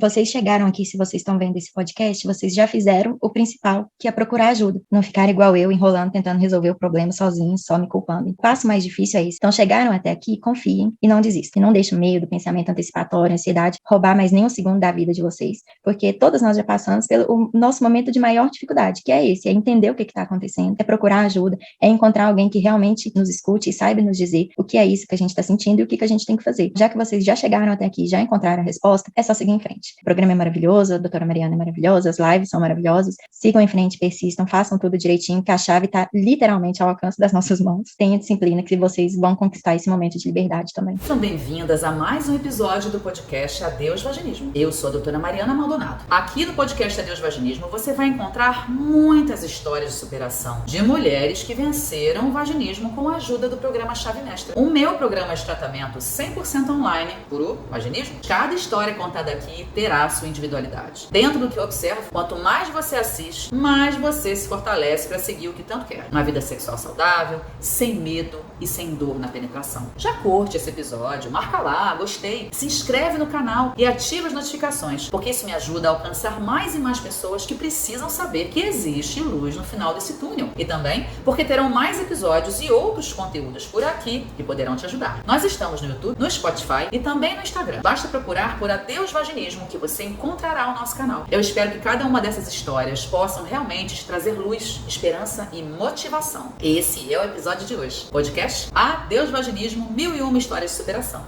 Vocês chegaram aqui, se vocês estão vendo esse podcast, vocês já fizeram o principal, que é procurar ajuda. Não ficar igual eu, enrolando, tentando resolver o problema sozinho, só me culpando. O passo mais difícil é esse. Então, chegaram até aqui, confiem e não desistam. E não deixem o medo, pensamento antecipatório, ansiedade, roubar mais nem um segundo da vida de vocês. Porque todas nós já passamos pelo nosso momento de maior dificuldade, que é esse, é entender o que está acontecendo, é procurar ajuda, é encontrar alguém que realmente nos escute e saiba nos dizer o que é isso que a gente está sentindo e o que a gente tem que fazer. Já que vocês já chegaram até aqui, já encontraram a resposta, é só seguir em frente. O programa é maravilhoso, a doutora Mariana é maravilhosa, as lives são maravilhosas. Sigam em frente, persistam, façam tudo direitinho, que a chave está literalmente ao alcance das nossas mãos. Tenha disciplina que vocês vão conquistar esse momento de liberdade também. Sejam bem-vindas a mais um episódio do podcast Adeus Vaginismo. Eu sou a doutora Mariana Maldonado. Aqui no podcast Adeus Vaginismo você vai encontrar muitas histórias de superação de mulheres que venceram o vaginismo com a ajuda do programa Chave Mestra. O meu programa de tratamento 100% online por vaginismo. Cada história contada aqui terá sua individualidade. Dentro do que eu observo, quanto mais você assiste, mais você se fortalece para seguir o que tanto quer. Uma vida sexual saudável, sem medo e sem dor na penetração. Já curte esse episódio, marca lá, gostei, se inscreve no canal e ativa as notificações, porque isso me ajuda a alcançar mais e mais pessoas que precisam saber que existe luz no final desse túnel. E também porque terão mais episódios e outros conteúdos por aqui que poderão te ajudar. Nós estamos no YouTube, no Spotify e também no Instagram. Basta procurar por Adeus Vaginismo que você encontrará o nosso canal. Eu espero que cada uma dessas histórias possam realmente te trazer luz, esperança e motivação. Esse é o episódio de hoje. Podcast Adeus Vaginismo, 1001 histórias de superação.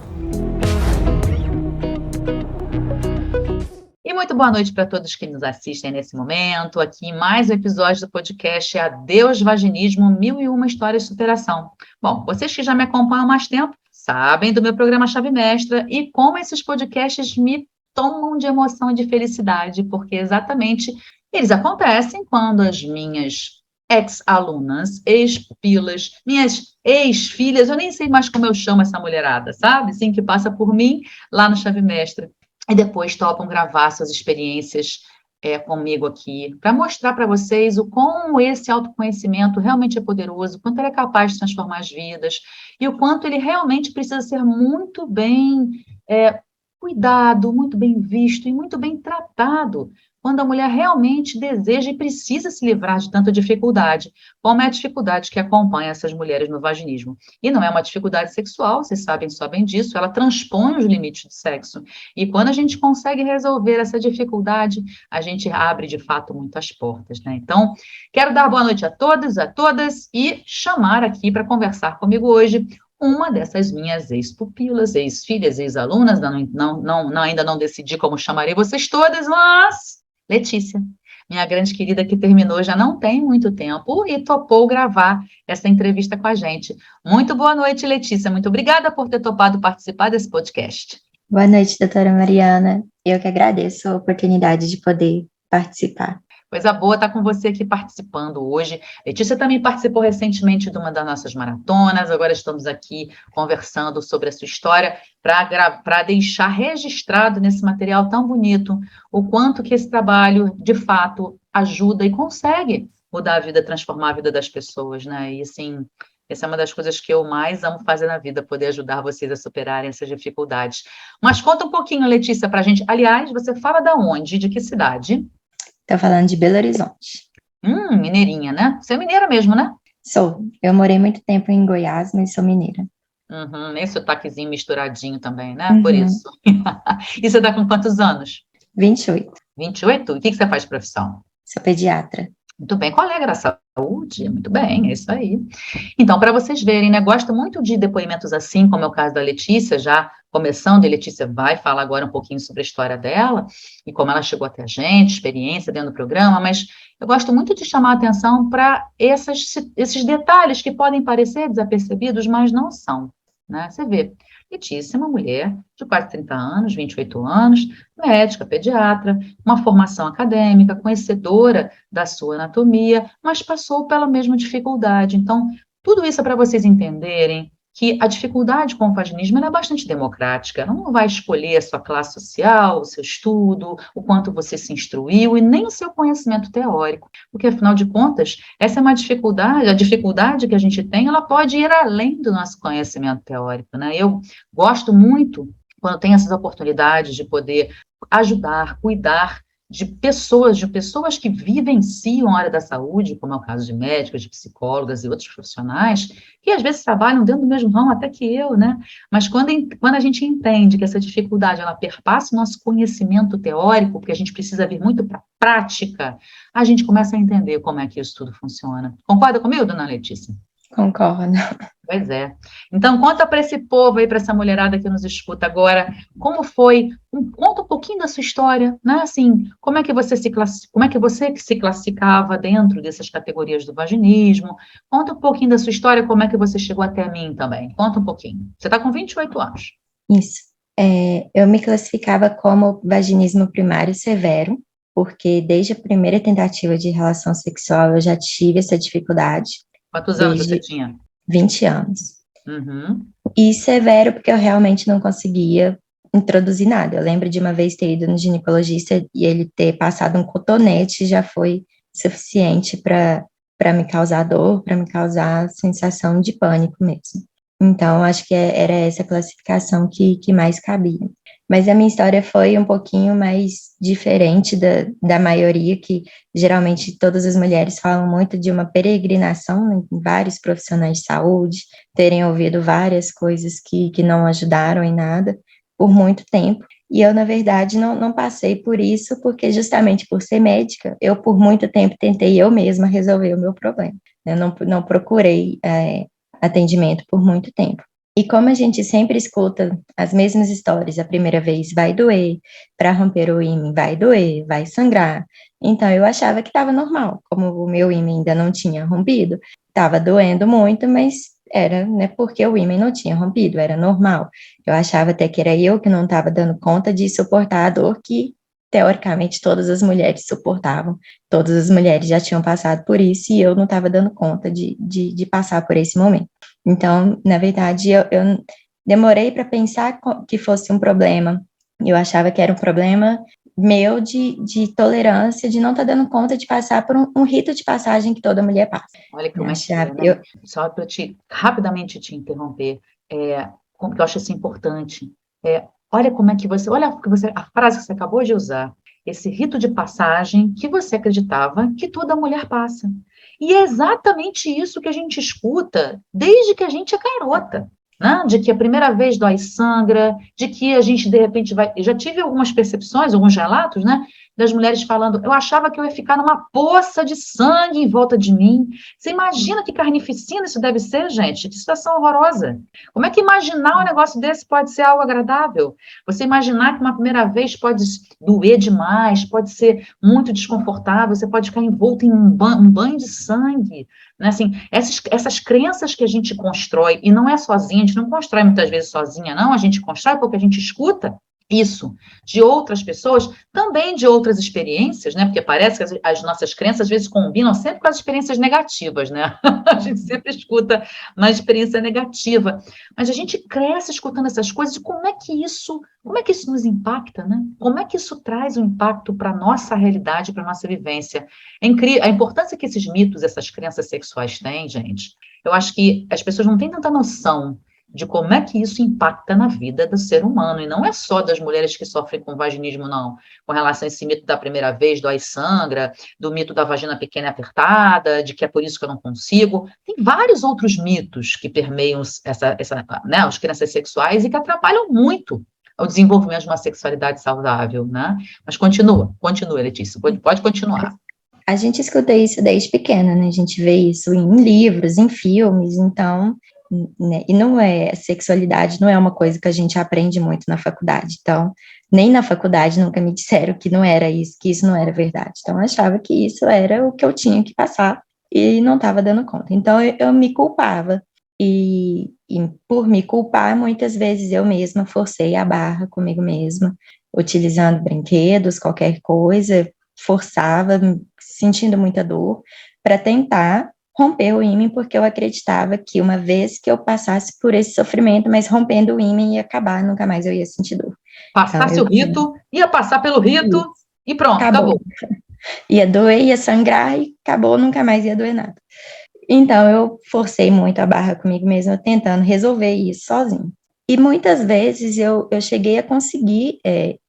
E muito boa noite para todos que nos assistem nesse momento. Aqui em mais um episódio do podcast Adeus Vaginismo, 1001 histórias de superação. Bom, vocês que já me acompanham há mais tempo sabem do meu programa Chave Mestra e como esses podcasts me tomam de emoção e de felicidade, porque exatamente eles acontecem quando as minhas ex-alunas, ex-pilas, minhas ex-filhas, eu nem sei mais como eu chamo essa mulherada, sabe? Sim, que passa por mim lá no Chave Mestra. E depois topam gravar suas experiências comigo aqui, para mostrar para vocês o como esse autoconhecimento realmente é poderoso, o quanto ele é capaz de transformar as vidas, e o quanto ele realmente precisa ser muito bem cuidado, muito bem visto e muito bem tratado, quando a mulher realmente deseja e precisa se livrar de tanta dificuldade, como é a dificuldade que acompanha essas mulheres no vaginismo. E não é uma dificuldade sexual, vocês sabem disso, ela transpõe os limites do sexo. E quando a gente consegue resolver essa dificuldade, a gente abre, de fato, muitas portas, né? Então, quero dar boa noite a todos, a todas, e chamar aqui para conversar comigo hoje uma dessas minhas ex-pupilas, ex-filhas, ex-alunas, ainda não decidi como chamarei vocês todas, mas Letícia, minha grande querida que terminou já não tem muito tempo e topou gravar essa entrevista com a gente. Muito boa noite, Letícia. Muito obrigada por ter topado participar desse podcast. Boa noite, doutora Mariana. Eu que agradeço a oportunidade de poder participar. Coisa boa estar com você aqui participando hoje. Letícia também participou recentemente de uma das nossas maratonas, agora estamos aqui conversando sobre a sua história para deixar registrado nesse material tão bonito o quanto que esse trabalho, de fato, ajuda e consegue mudar a vida, transformar a vida das pessoas, né? E, assim, essa é uma das coisas que eu mais amo fazer na vida, poder ajudar vocês a superarem essas dificuldades. Mas conta um pouquinho, Letícia, para a gente. Aliás, você fala de onde? De que cidade? Estou falando de Belo Horizonte. Mineirinha, né? Você é mineira mesmo, né? Sou. Eu morei muito tempo em Goiás, mas sou mineira. Esse sotaquezinho misturadinho também, né? Por isso. E você está com quantos anos? 28. 28? E o que você faz de profissão? Sou pediatra. Muito bem, colega da saúde, muito bem, é isso aí. Então, para vocês verem, né, gosto muito de depoimentos assim, como é o caso da Letícia, já começando, e a Letícia vai falar agora um pouquinho sobre a história dela, e como ela chegou até a gente, experiência dentro do programa, mas eu gosto muito de chamar a atenção para esses detalhes que podem parecer desapercebidos, mas não são, né? Você vê, Letícia é uma mulher de quase 30 anos, 28 anos, médica, pediatra, uma formação acadêmica, conhecedora da sua anatomia, mas passou pela mesma dificuldade. Então, tudo isso é para vocês entenderem que a dificuldade com o vaginismo é bastante democrática, ela não vai escolher a sua classe social, o seu estudo, o quanto você se instruiu e nem o seu conhecimento teórico, porque afinal de contas, essa é uma dificuldade, a dificuldade que a gente tem, ela pode ir além do nosso conhecimento teórico, né? Eu gosto muito quando tem essas oportunidades de poder ajudar, cuidar de pessoas que vivenciam a área da saúde, como é o caso de médicos, de psicólogas e outros profissionais, que às vezes trabalham dentro do mesmo ramo até que eu, né? Mas quando a gente entende que essa dificuldade, ela perpassa o nosso conhecimento teórico, porque a gente precisa vir muito para a prática, a gente começa a entender como é que isso tudo funciona. Concorda comigo, dona Letícia? Concordo. Pois é. Então, conta para esse povo aí, para essa mulherada que nos escuta agora, como foi, conta um pouquinho da sua história, né? Assim, como é que você que se classificava dentro dessas categorias do vaginismo? Conta um pouquinho da sua história, como é que você chegou até mim também. Conta um pouquinho. Você está com 28 anos. Isso. Eu me classificava como vaginismo primário severo, porque desde a primeira tentativa de relação sexual eu já tive essa dificuldade, Quantos anos você desde tinha? 20 anos. Uhum. E severo porque eu realmente não conseguia introduzir nada. Eu lembro de uma vez ter ido no ginecologista e ele ter passado um cotonete já foi suficiente para me causar dor, para me causar sensação de pânico mesmo. Então, acho que era essa classificação que mais cabia. Mas a minha história foi um pouquinho mais diferente da maioria, que geralmente todas as mulheres falam muito de uma peregrinação em vários profissionais de saúde, terem ouvido várias coisas que não ajudaram em nada por muito tempo. E eu, na verdade, não passei por isso, porque justamente por ser médica, eu por muito tempo tentei eu mesma resolver o meu problema. Eu não procurei atendimento por muito tempo. E como a gente sempre escuta as mesmas histórias, a primeira vez vai doer, para romper o ímen vai doer, vai sangrar. Então eu achava que estava normal, como o meu ímen ainda não tinha rompido, estava doendo muito, mas era, né, porque o ímen não tinha rompido, era normal. Eu achava até que era eu que não estava dando conta de suportar a dor que, teoricamente, todas as mulheres suportavam. Todas as mulheres já tinham passado por isso e eu não estava dando conta de passar por esse momento. Então, na verdade, eu demorei para pensar que fosse um problema. Eu achava que era um problema meu de tolerância, de não estar dando conta de passar por um rito de passagem que toda mulher passa. Olha Eu como é que achava, é, né? Só para rapidamente te interromper, como que eu acho isso importante. Olha como é que a frase que você acabou de usar, esse rito de passagem que você acreditava que toda mulher passa. E é exatamente isso que a gente escuta desde que a gente é garota. Né? De que a primeira vez dói sangra, de que a gente, de repente, vai. Eu já tive algumas percepções, alguns relatos, né? Das mulheres falando, eu achava que eu ia ficar numa poça de sangue em volta de mim. Você imagina que carnificina isso deve ser, gente? Que situação horrorosa. Como é que imaginar um negócio desse pode ser algo agradável? Você imaginar que uma primeira vez pode doer demais, pode ser muito desconfortável, você pode ficar envolto em um banho de sangue. Né? Assim, essas crenças que a gente constrói, e não é sozinha, a gente não constrói muitas vezes sozinha, não, a gente constrói porque a gente escuta isso de outras pessoas, também de outras experiências, né? Porque parece que as nossas crenças às vezes combinam sempre com as experiências negativas, né? A gente sempre escuta na experiência negativa, mas a gente cresce escutando essas coisas, e como é que isso nos impacta, né? Como é que isso traz um impacto para a nossa realidade, para a nossa vivência? É incrível a importância que esses mitos, essas crenças sexuais têm, gente. Eu acho que as pessoas não têm tanta noção de como é que isso impacta na vida do ser humano, e não é só das mulheres que sofrem com vaginismo, não, com relação a esse mito da primeira vez, dói e sangra, do mito da vagina pequena e apertada, de que é por isso que eu não consigo, tem vários outros mitos que permeiam né, as crenças sexuais e que atrapalham muito o desenvolvimento de uma sexualidade saudável, né? Mas continua, Letícia, pode continuar. A gente escuta isso desde pequena, né? A gente vê isso em livros, em filmes, então, né? E não é, sexualidade não é uma coisa que a gente aprende muito na faculdade. Então, nem na faculdade nunca me disseram que não era isso, que isso não era verdade. Então, eu achava que isso era o que eu tinha que passar e não estava dando conta. Então, eu me culpava. E por me culpar, muitas vezes eu mesma forcei a barra comigo mesma, utilizando brinquedos, qualquer coisa, forçava, sentindo muita dor, para tentar romper o ímã, porque eu acreditava que uma vez que eu passasse por esse sofrimento, mas rompendo o ímã ia acabar, nunca mais eu ia sentir dor. Passasse Então, o rito, ia passar pelo rito e pronto, acabou. Ia doer, ia sangrar e acabou, nunca mais ia doer nada. Então, eu forcei muito a barra comigo mesma, tentando resolver isso sozinho. E muitas vezes eu cheguei a conseguir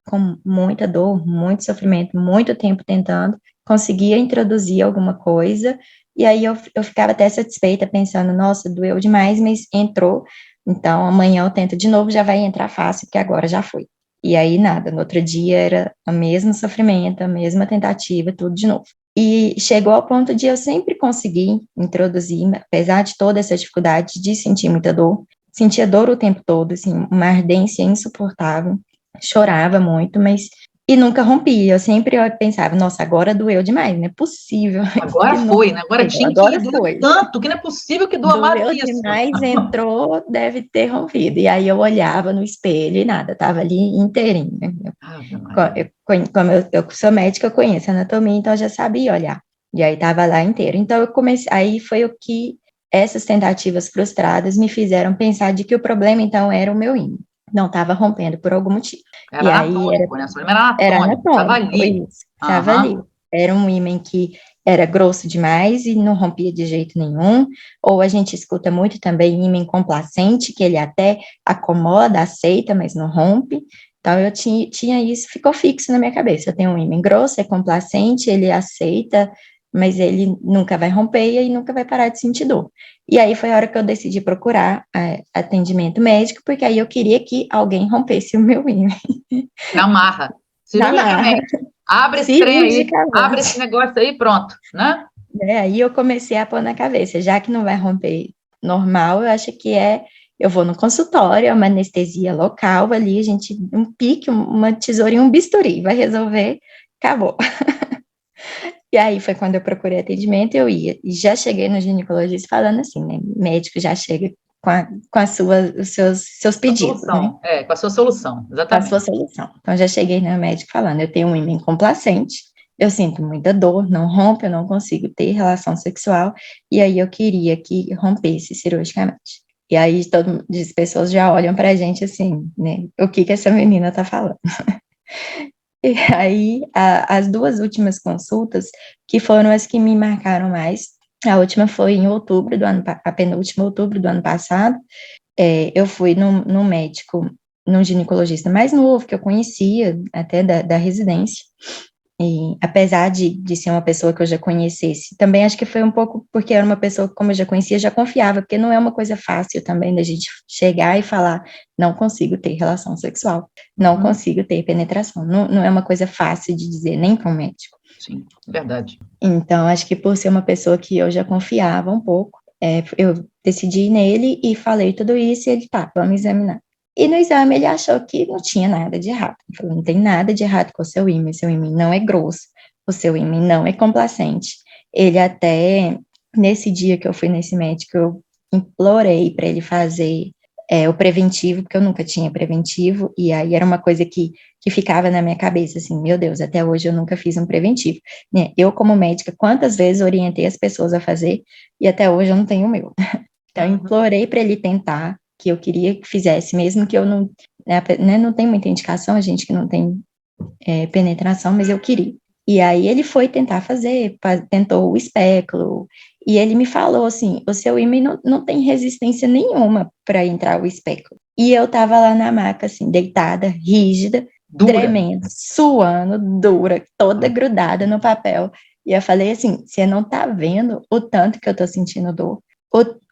com muita dor, muito sofrimento, muito tempo tentando, conseguia introduzir alguma coisa, e aí eu ficava até satisfeita, pensando, nossa, doeu demais, mas entrou, então amanhã eu tento de novo, já vai entrar fácil, porque agora já foi. E aí nada, no outro dia era o mesmo sofrimento, a mesma tentativa, tudo de novo. E chegou ao ponto de eu sempre conseguir introduzir, apesar de toda essa dificuldade de sentir muita dor, sentia dor o tempo todo, assim, uma ardência insuportável, chorava muito, mas e nunca rompia. Eu sempre pensava, nossa, agora doeu demais, não é possível Agora que não foi, né? Agora doeu. tinha que ir, Agora doeu foi. tanto, que não é possível que doa mais do Doeu que isso. demais, entrou, deve ter rompido. E aí eu olhava no espelho e nada, tava ali inteirinha. Ave Maria. Como eu sou médica, eu conheço anatomia, então eu já sabia olhar. E aí tava lá inteiro. Então eu comecei, aí foi o que essas tentativas frustradas me fizeram pensar de que o problema então era o meu ímã. Não estava rompendo por algum motivo. E Era aí anatômico, né? O problema era era anatômico, estava anatômico, ali. isso, estava ali. Aham. Era um ímã que era grosso demais e não rompia de jeito nenhum, ou a gente escuta muito também ímã complacente, que ele até acomoda, aceita, mas não rompe. Então, eu tinha isso, ficou fixo na minha cabeça. Eu tenho um ímã grosso, é complacente, ele aceita, mas ele nunca vai romper e aí nunca vai parar de sentir dor. E aí foi a hora que eu decidi procurar atendimento médico, porque aí eu queria que alguém rompesse o meu ímã. Na marra, Na marra, cirurgicamente. Abre esse trem aí, abre esse cirurgicamente. negócio aí, pronto, né? Né? Aí eu comecei a pôr na cabeça, já que não vai romper normal, eu acho que eu vou no consultório, é uma anestesia local ali, a gente, um pique, uma tesourinha, um bisturi, vai resolver, acabou. E aí foi quando eu procurei atendimento, eu ia, e já cheguei no ginecologista falando assim, né, médico já chega os seus Com a pedidos, né, solução, com a sua solução, com a sua exatamente. solução. Então, já cheguei no médico falando, eu tenho um ímã complacente, eu sinto muita dor, não rompe, eu não consigo ter relação sexual, e aí eu queria que rompesse cirurgicamente. E aí as pessoas já olham pra gente assim, né, o que essa menina tá falando? E aí, as duas últimas consultas, que foram as que me marcaram mais, a última foi em outubro a penúltima outubro do ano passado, eu fui num médico, num ginecologista mais novo, que eu conhecia, até da residência, e apesar de ser uma pessoa que eu já conhecesse, também acho que foi um pouco porque era uma pessoa que, como eu já conhecia, já confiava, porque não é uma coisa fácil também da gente chegar e falar, não consigo ter relação sexual, não Uhum. consigo ter penetração, não é uma coisa fácil de dizer, nem para um médico. Sim, verdade. Então, acho que por ser uma pessoa que eu já confiava um pouco, eu decidi ir nele e falei tudo isso, e ele, tá, vamos examinar. E no exame ele achou que não tinha nada de errado. Ele falou, não tem nada de errado com o seu ímã não é grosso, o seu ímã não é complacente. Ele até, nesse dia que eu fui nesse médico, eu implorei para ele fazer o preventivo, porque eu nunca tinha preventivo, e aí era uma coisa que ficava na minha cabeça, assim, meu Deus, até hoje eu nunca fiz um preventivo. Né? Eu, como médica, quantas vezes orientei as pessoas a fazer, e até hoje eu não tenho o meu. Então, eu Uhum. implorei para ele tentar, que eu queria que fizesse, mesmo que eu não, né, não tem muita indicação, a gente que não tem penetração, mas eu queria. E aí ele foi tentar fazer, tentou o espéculo, e ele me falou assim, o seu ímã não tem resistência nenhuma para entrar o espéculo. E eu tava lá na maca, assim, deitada, rígida, Dura. tremendo, suando, dura, toda grudada no papel. E eu falei assim, você não tá vendo o tanto que eu tô sentindo dor?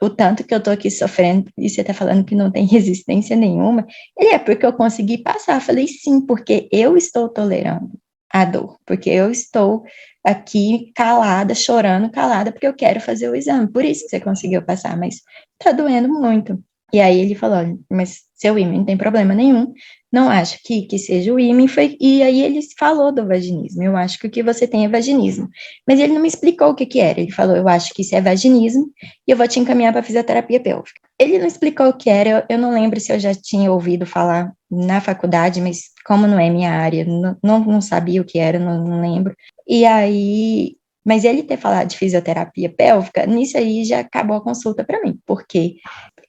O tanto que eu tô aqui sofrendo, e você tá falando que não tem resistência nenhuma. Ele, porque eu consegui passar. Eu falei, sim, porque eu estou tolerando a dor, porque eu estou aqui calada, chorando, calada, porque eu quero fazer o exame. Por isso que você conseguiu passar, mas tá doendo muito. E aí ele falou, olha, mas seu ímã não tem problema nenhum, não acho que seja o ímã, e aí ele falou do vaginismo, eu acho que o que você tem é vaginismo. Mas ele não me explicou o que era, ele falou, eu acho que isso é vaginismo, e eu vou te encaminhar para fisioterapia pélvica. Ele não explicou o que era, eu não lembro se eu já tinha ouvido falar na faculdade, mas como não é minha área, não sabia o que era, não lembro. E aí, mas ele ter falado de fisioterapia pélvica, nisso aí já acabou a consulta para mim, porque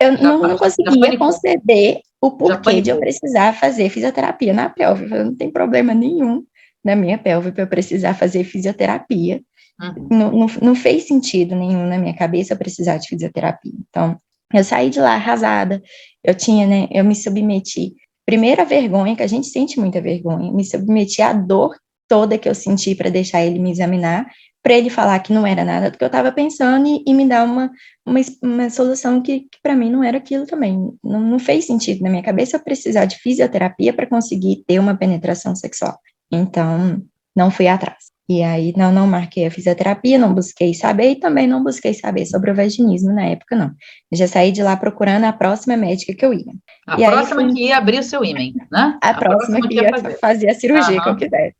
eu não Já conseguia panicou. conceber o Já porquê de eu panicou. precisar fazer fisioterapia na pelve. Não tem problema nenhum na minha pelve para eu precisar fazer fisioterapia. Uhum. Não fez sentido nenhum na minha cabeça eu precisar de fisioterapia. Então, eu saí de lá arrasada. Eu tinha, né? Eu me submeti primeira vergonha, que a gente sente muita vergonha, me submeti à dor toda que eu senti para deixar ele me examinar, para ele falar que não era nada do que eu estava pensando e me dar uma solução que para mim não era aquilo também. Não fez sentido na minha cabeça eu precisar de fisioterapia para conseguir ter uma penetração sexual. Então, não fui atrás. E aí, não marquei a fisioterapia, não busquei saber e também não busquei saber sobre o vaginismo na época, não. Eu já saí de lá procurando a próxima médica que eu ia. A E aí próxima que ia abrir o seu ímen, né? a A próxima próxima que que ia ia fazer. fazer a cirurgia que eu Aham. quisesse.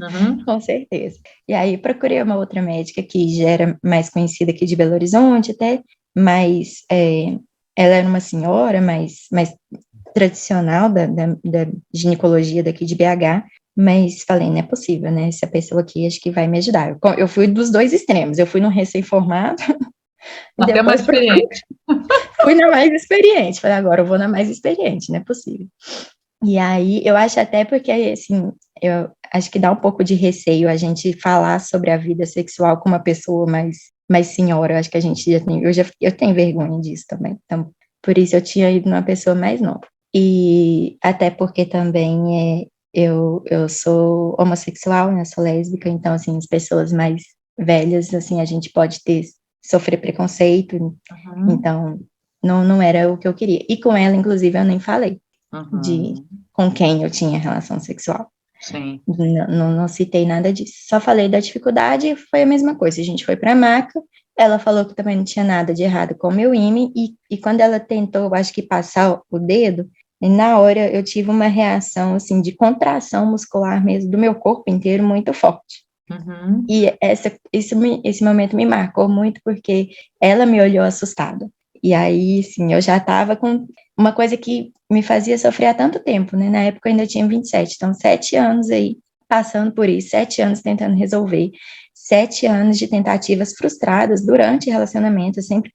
Uhum. Com certeza. E aí procurei uma outra médica que já era mais conhecida aqui de Belo Horizonte até, mas ela era uma senhora mais tradicional da ginecologia daqui de BH, mas falei, não é possível, né? Essa pessoa aqui acho que vai me ajudar. Eu fui dos dois extremos, eu fui no recém-formado e Até mais depois experiente. fui na mais experiente. Falei, agora eu vou na mais experiente, não é possível. E aí, eu acho até porque, assim, eu acho que dá um pouco de receio a gente falar sobre a vida sexual com uma pessoa mais senhora. Eu acho que a gente já tem, eu tenho vergonha disso também. Então, por isso eu tinha ido numa pessoa mais nova. E até porque também eu sou homossexual, né, sou lésbica, então, assim, as pessoas mais velhas, assim, a gente pode sofrer preconceito, então, não era o que eu queria. E com ela, inclusive, eu nem falei de Uhum. com quem eu tinha relação sexual. Sim. Não citei nada disso. Só falei da dificuldade e foi a mesma coisa. A gente foi para a maca, ela falou que também não tinha nada de errado com o meu ímã, e quando ela tentou, acho que passar o dedo, na hora eu tive uma reação, assim, de contração muscular mesmo, do meu corpo inteiro, muito forte. Uhum. E esse momento me marcou muito porque ela me olhou assustada. E aí, sim, eu já estava com uma coisa que me fazia sofrer há tanto tempo, né? Na época eu ainda tinha 27, então 7 anos aí passando por isso, 7 anos tentando resolver, 7 anos de tentativas frustradas durante relacionamento, sempre.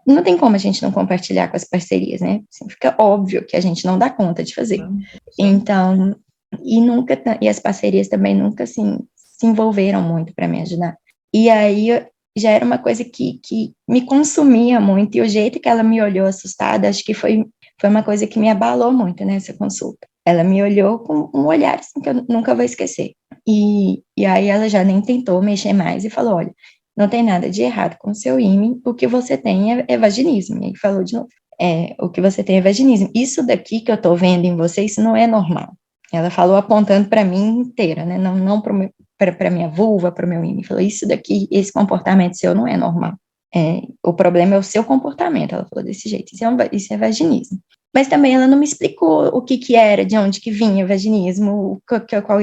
Não tem como a gente não compartilhar com as parcerias, né? Assim, fica óbvio que a gente não dá conta de fazer. Sim. Então, e as parcerias também nunca, assim, se envolveram muito para me ajudar. E aí já era uma coisa que me consumia muito, e o jeito que ela me olhou assustada, acho que foi uma coisa que me abalou muito nessa consulta. Ela me olhou com um olhar assim, que eu nunca vou esquecer. E aí ela já nem tentou mexer mais e falou: olha, não tem nada de errado com o seu ímã, o que você tem é vaginismo. E aí falou de novo: o que você tem é vaginismo. Isso daqui que eu tô vendo em você, isso não é normal. Ela falou apontando para mim inteira, né? Não para minha vulva, para o meu ímã. Falou: isso daqui, esse comportamento seu não é normal. O problema é o seu comportamento. Ela falou desse jeito: isso é vaginismo. Mas também ela não me explicou o que era, de onde que vinha o vaginismo,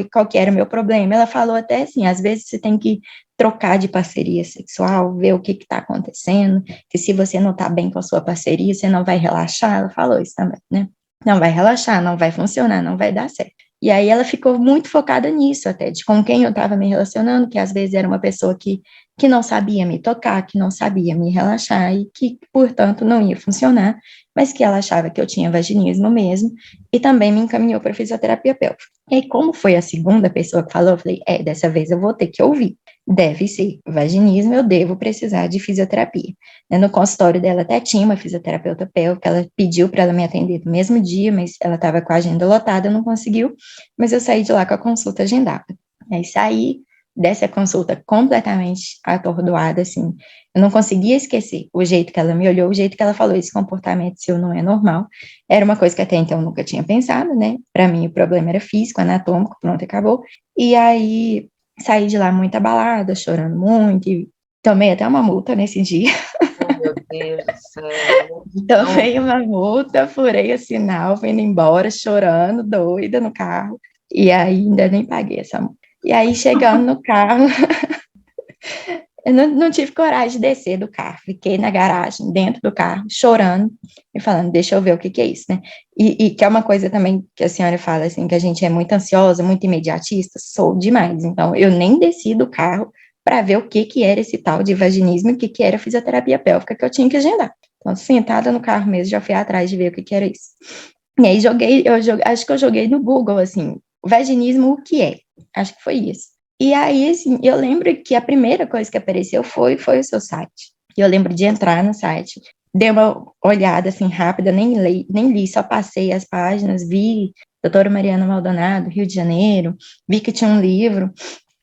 qual que era o meu problema. Ela falou até assim: às vezes você tem que trocar de parceria sexual, ver o que está acontecendo, que se você não está bem com a sua parceria, você não vai relaxar. Ela falou isso também, né? Não vai relaxar, não vai funcionar, não vai dar certo. E aí ela ficou muito focada nisso até, de com quem eu estava me relacionando, que às vezes era uma pessoa que não sabia me tocar, que não sabia me relaxar e que, portanto, não ia funcionar, mas que ela achava que eu tinha vaginismo mesmo, e também me encaminhou para fisioterapia pélvica. E aí, como foi a segunda pessoa que falou, eu falei: dessa vez eu vou ter que ouvir. Deve ser vaginismo, eu devo precisar de fisioterapia. No consultório dela até tinha uma fisioterapeuta pélvica, ela pediu para ela me atender no mesmo dia, mas ela estava com a agenda lotada, não conseguiu, mas eu saí de lá com a consulta agendada. Aí saí dessa consulta completamente atordoada, assim, eu não conseguia esquecer o jeito que ela me olhou, o jeito que ela falou: esse comportamento seu não é normal. Era uma coisa que até então eu nunca tinha pensado, né? Para mim o problema era físico, anatômico, pronto, acabou. E aí saí de lá muito abalada, chorando muito, e tomei até uma multa nesse dia. Oh, meu Deus do céu. Tomei uma multa, furei o sinal, vindo embora, chorando, doida no carro, e aí ainda nem paguei essa multa. E aí, chegando no carro, eu não tive coragem de descer do carro, fiquei na garagem, dentro do carro, chorando e falando: deixa eu ver o que é isso, né? E que é uma coisa também que a senhora fala, assim, que a gente é muito ansiosa, muito imediatista, sou demais. Então, eu nem desci do carro para ver o que era esse tal de vaginismo e o que era fisioterapia pélvica que eu tinha que agendar. Então, sentada no carro mesmo, já fui atrás de ver o que era isso. E aí acho que eu joguei no Google, assim, vaginismo, o que é? Acho que foi isso. E aí, assim, eu lembro que a primeira coisa que apareceu foi o seu site. E eu lembro de entrar no site dei uma olhada, assim, rápida, nem li, só passei as páginas, vi doutora Mariana Maldonado, Rio de Janeiro, vi que tinha um livro,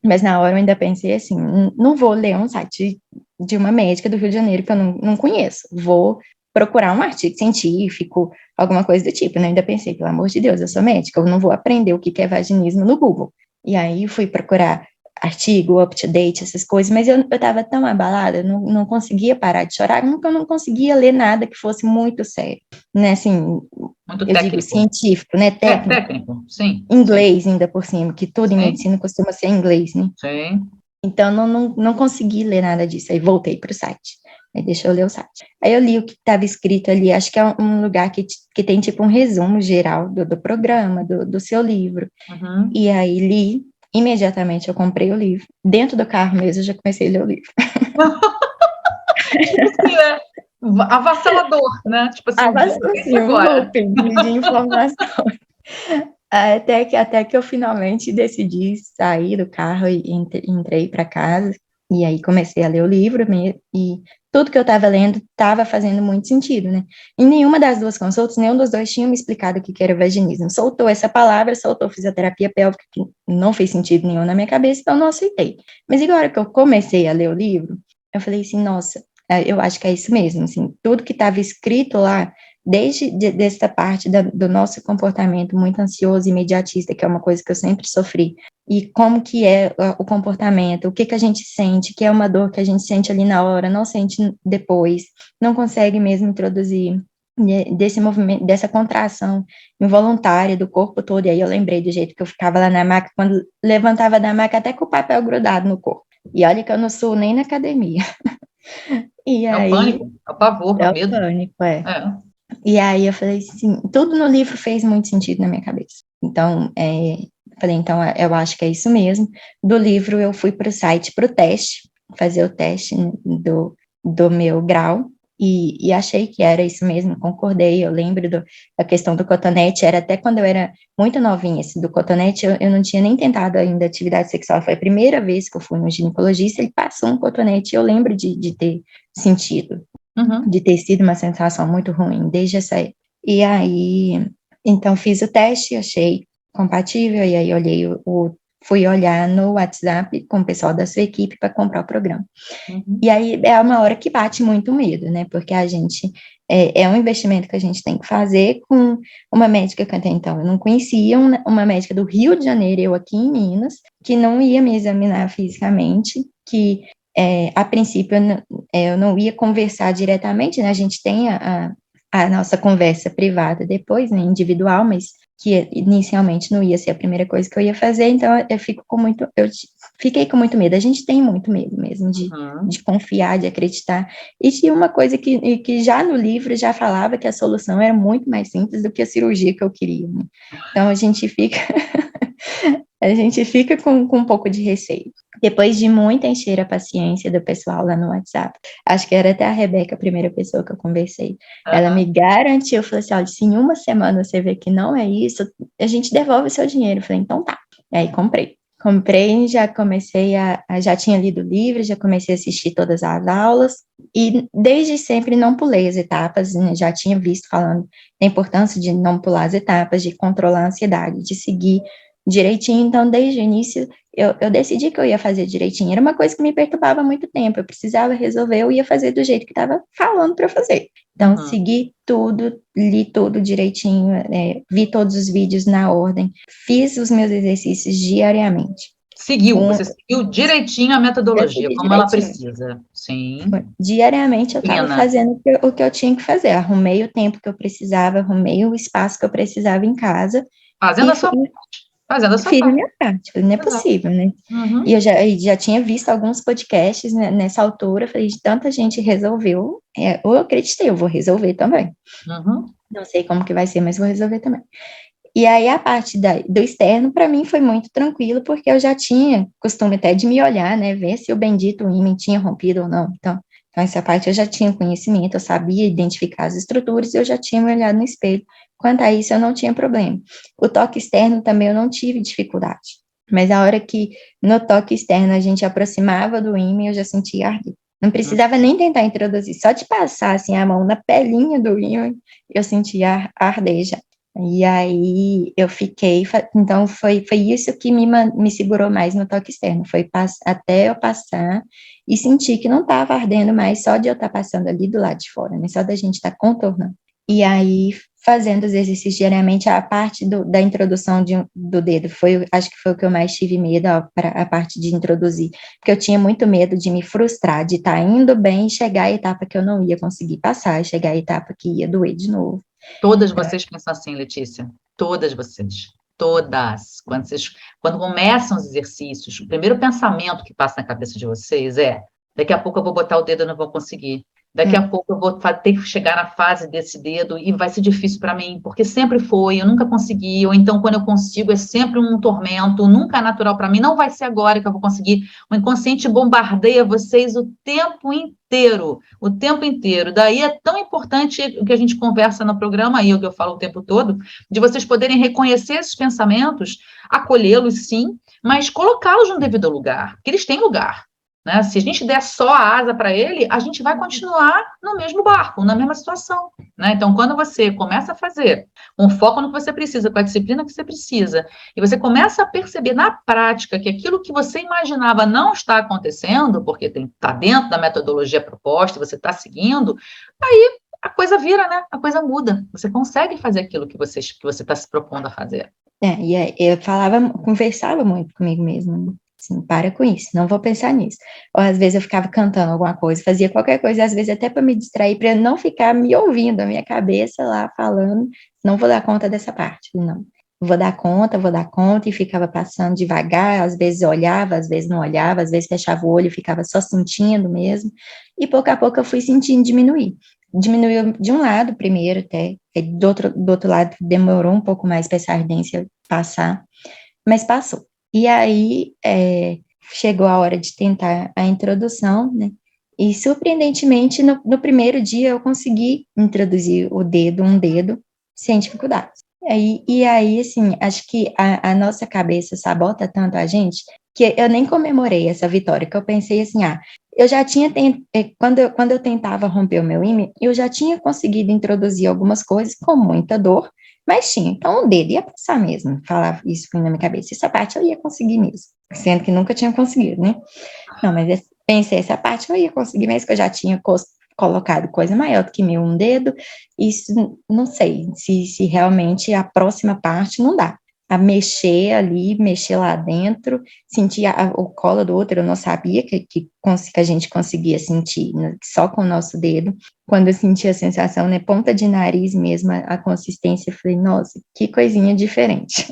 mas na hora eu ainda pensei assim, não vou ler um site de uma médica do Rio de Janeiro que eu não conheço, vou procurar um artigo científico, alguma coisa do tipo, né? Ainda pensei, pelo amor de Deus, eu sou médica, eu não vou aprender o que é vaginismo no Google. E aí fui procurar artigo, up-to-date, essas coisas, mas eu tava tão abalada, não conseguia parar de chorar, nunca não conseguia ler nada que fosse muito sério, né? Assim, Muito eu digo técnico. científico, né? É, Técnico, técnico, sim, sim, inglês ainda por cima, que tudo em sim, medicina costuma ser inglês, né? sim. Então, não consegui ler nada disso. Aí voltei para o site. Aí deixa eu ler o site. Aí eu li o que estava escrito ali. Acho que é um lugar que tem tipo um resumo geral do programa, do seu livro. Uhum. E aí li. Imediatamente eu comprei o livro. Dentro do carro mesmo eu já comecei a ler o livro. Tipo assim, né? Avassalador, né? Tipo assim, Mas esse assim, um agora. looping de informação. Até que eu finalmente decidi sair do carro e entrei para casa. E aí comecei a ler o livro e tudo que eu estava lendo estava fazendo muito sentido, né? Em nenhuma das duas consultas, nenhum dos dois tinha me explicado o que era vaginismo. Soltou essa palavra, soltou fisioterapia pélvica, que não fez sentido nenhum na minha cabeça, então eu não aceitei. Mas agora que eu comecei a ler o livro, eu falei assim, nossa, eu acho que é isso mesmo, assim, tudo que estava escrito lá desde dessa parte do nosso comportamento muito ansioso e imediatista, que é uma coisa que eu sempre sofri, e como que é o comportamento, o que que a gente sente, que é uma dor que a gente sente ali na hora, não sente depois, não consegue mesmo introduzir desse movimento, dessa contração involuntária do corpo todo, e aí eu lembrei do jeito que eu ficava lá na maca, quando levantava da maca até com o papel grudado no corpo, e olha que eu não sou nem na academia, e É o aí, pânico, é o pavor, é o é o medo. pânico, é. É. E aí eu falei assim, tudo no livro fez muito sentido na minha cabeça. Então, falei, então eu acho que é isso mesmo. Do livro eu fui para o site para o teste, fazer o teste do meu grau, e achei que era isso mesmo, concordei. Eu lembro da questão do cotonete, era até quando eu era muito novinha, esse do cotonete, eu não tinha nem tentado ainda atividade sexual. Foi a primeira vez que eu fui no ginecologista, ele passou um cotonete, e eu lembro de ter sentido, Uhum. de ter sido uma sensação muito ruim desde essa época. E aí, então fiz o teste, achei compatível, e aí fui olhar no WhatsApp com o pessoal da sua equipe para comprar o programa. Uhum. E aí é uma hora que bate muito medo, né? Porque a gente um investimento que a gente tem que fazer com uma médica que até então eu não conhecia, uma médica do Rio de Janeiro, eu aqui em Minas, que não ia me examinar fisicamente, que a princípio eu não ia conversar diretamente, né? A gente tem a nossa conversa privada depois, né, individual, mas que inicialmente não ia ser a primeira coisa que eu ia fazer, então eu fiquei com muito medo. A gente tem muito medo mesmo Uhum. de confiar, de acreditar. E tinha uma coisa que já no livro já falava que a solução era muito mais simples do que a cirurgia que eu queria, né? Então a gente fica com um pouco de receio. Depois de muita encher a paciência do pessoal lá no WhatsApp, acho que era até a Rebeca a primeira pessoa que eu conversei, ela me Uhum. garantiu, falou assim, olha, se em uma semana você vê que não é isso, a gente devolve o seu dinheiro. Eu falei, então tá. E aí comprei, já comecei já tinha lido o livro, já comecei a assistir todas as aulas, e desde sempre não pulei as etapas, né? Já tinha visto falando da importância de não pular as etapas, de controlar a ansiedade, de seguir direitinho. Então, desde o início, eu decidi que eu ia fazer direitinho. Era uma coisa que me perturbava há muito tempo. Eu precisava resolver, eu ia fazer do jeito que estava falando para eu fazer. Então, Uhum. segui tudo, li tudo direitinho, vi todos os vídeos na ordem, fiz os meus exercícios diariamente. Você seguiu direitinho a Eu metodologia, segui como ela direitinho. precisa. Sim. Diariamente eu estava Pena. fazendo o que eu tinha que fazer. Arrumei o tempo que eu precisava, arrumei o espaço que eu precisava em casa Fazendo e a sua parte. Fazendo a sua fiz a parte. minha parte. Falei, não é Exato. possível, né? E Uhum. eu já tinha visto alguns podcasts, né, nessa altura. Falei, de tanta gente resolveu, eu acreditei, eu vou resolver também. Uhum. Não sei como que vai ser, mas vou resolver também. E aí a parte do externo, para mim, foi muito tranquilo, porque eu já tinha costume até de me olhar, né, ver se o bendito ímã tinha rompido ou não. Então, essa parte eu já tinha conhecimento, eu sabia identificar as estruturas, eu já tinha me olhado no espelho. Quanto a isso, eu não tinha problema. O toque externo também eu não tive dificuldade. Mas a hora que no toque externo a gente aproximava do ímã, eu já sentia arder. Não precisava nem tentar introduzir, só de passar assim, a mão na pelinha do ímã, eu sentia arder já. E aí eu fiquei, então foi isso que me segurou mais no toque externo, foi até eu passar e sentir que não estava ardendo mais só de eu estar passando ali do lado de fora, né? Só da gente estar contornando. E aí, fazendo os exercícios diariamente, a parte da introdução do dedo, acho que foi o que eu mais tive medo, a parte de introduzir, porque eu tinha muito medo de me frustrar, de estar indo bem e chegar à etapa que eu não ia conseguir passar, chegar à etapa que ia doer de novo. Todas vocês pensam assim, Letícia. Todas vocês. Todas. Quando começam os exercícios, o primeiro pensamento que passa na cabeça de vocês é: daqui a pouco eu vou botar o dedo e não vou conseguir. Daqui a pouco eu vou ter que chegar na fase desse dedo e vai ser difícil para mim, porque sempre foi, eu nunca consegui, ou então quando eu consigo é sempre um tormento, nunca é natural para mim, não vai ser agora que eu vou conseguir. O inconsciente bombardeia vocês o tempo inteiro, o tempo inteiro. Daí é tão importante o que a gente conversa no programa, e o que eu falo o tempo todo, de vocês poderem reconhecer esses pensamentos, acolhê-los sim, mas colocá-los no devido lugar, porque eles têm lugar. Né? Se a gente der só a asa para ele, a gente vai continuar no mesmo barco, na mesma situação. Né? Então, quando você começa a fazer com foco no que você precisa, com a disciplina que você precisa, e você começa a perceber na prática que aquilo que você imaginava não está acontecendo, porque está dentro da metodologia proposta, você está seguindo, aí a coisa vira, né? A coisa muda. Você consegue fazer aquilo que você está se propondo a fazer. E aí eu conversava muito comigo mesma. Assim, para com isso, não vou pensar nisso. Ou às vezes eu ficava cantando alguma coisa, fazia qualquer coisa, às vezes até para me distrair, para não ficar me ouvindo, a minha cabeça lá falando, não vou dar conta dessa parte, não. Vou dar conta, e ficava passando devagar, às vezes olhava, às vezes não olhava, às vezes fechava o olho e ficava só sentindo mesmo, e pouco a pouco eu fui sentindo diminuir. Diminuiu de um lado primeiro até, do outro lado demorou um pouco mais para essa ardência passar, mas passou. E aí, chegou a hora de tentar a introdução, né? E, surpreendentemente, no primeiro dia, eu consegui introduzir um dedo, sem dificuldade. E aí, assim, acho que a nossa cabeça sabota tanto a gente, que eu nem comemorei essa vitória, que eu pensei assim, eu já tinha, quando eu tentava romper o meu ímã, eu já tinha conseguido introduzir algumas coisas com muita dor, mas tinha, então o dedo ia passar mesmo, falava isso na minha cabeça, essa parte eu ia conseguir mesmo, sendo que nunca tinha conseguido, né? Não, mas pensei, essa parte eu ia conseguir mesmo, que eu já tinha colocado coisa maior do que um dedo, isso, não sei, se realmente a próxima parte não dá. A mexer ali, mexer lá dentro, sentir o colo do outro, eu não sabia que a gente conseguia sentir, né, só com o nosso dedo. Quando eu senti a sensação, né, ponta de nariz mesmo, a consistência, eu falei, nossa, que coisinha diferente.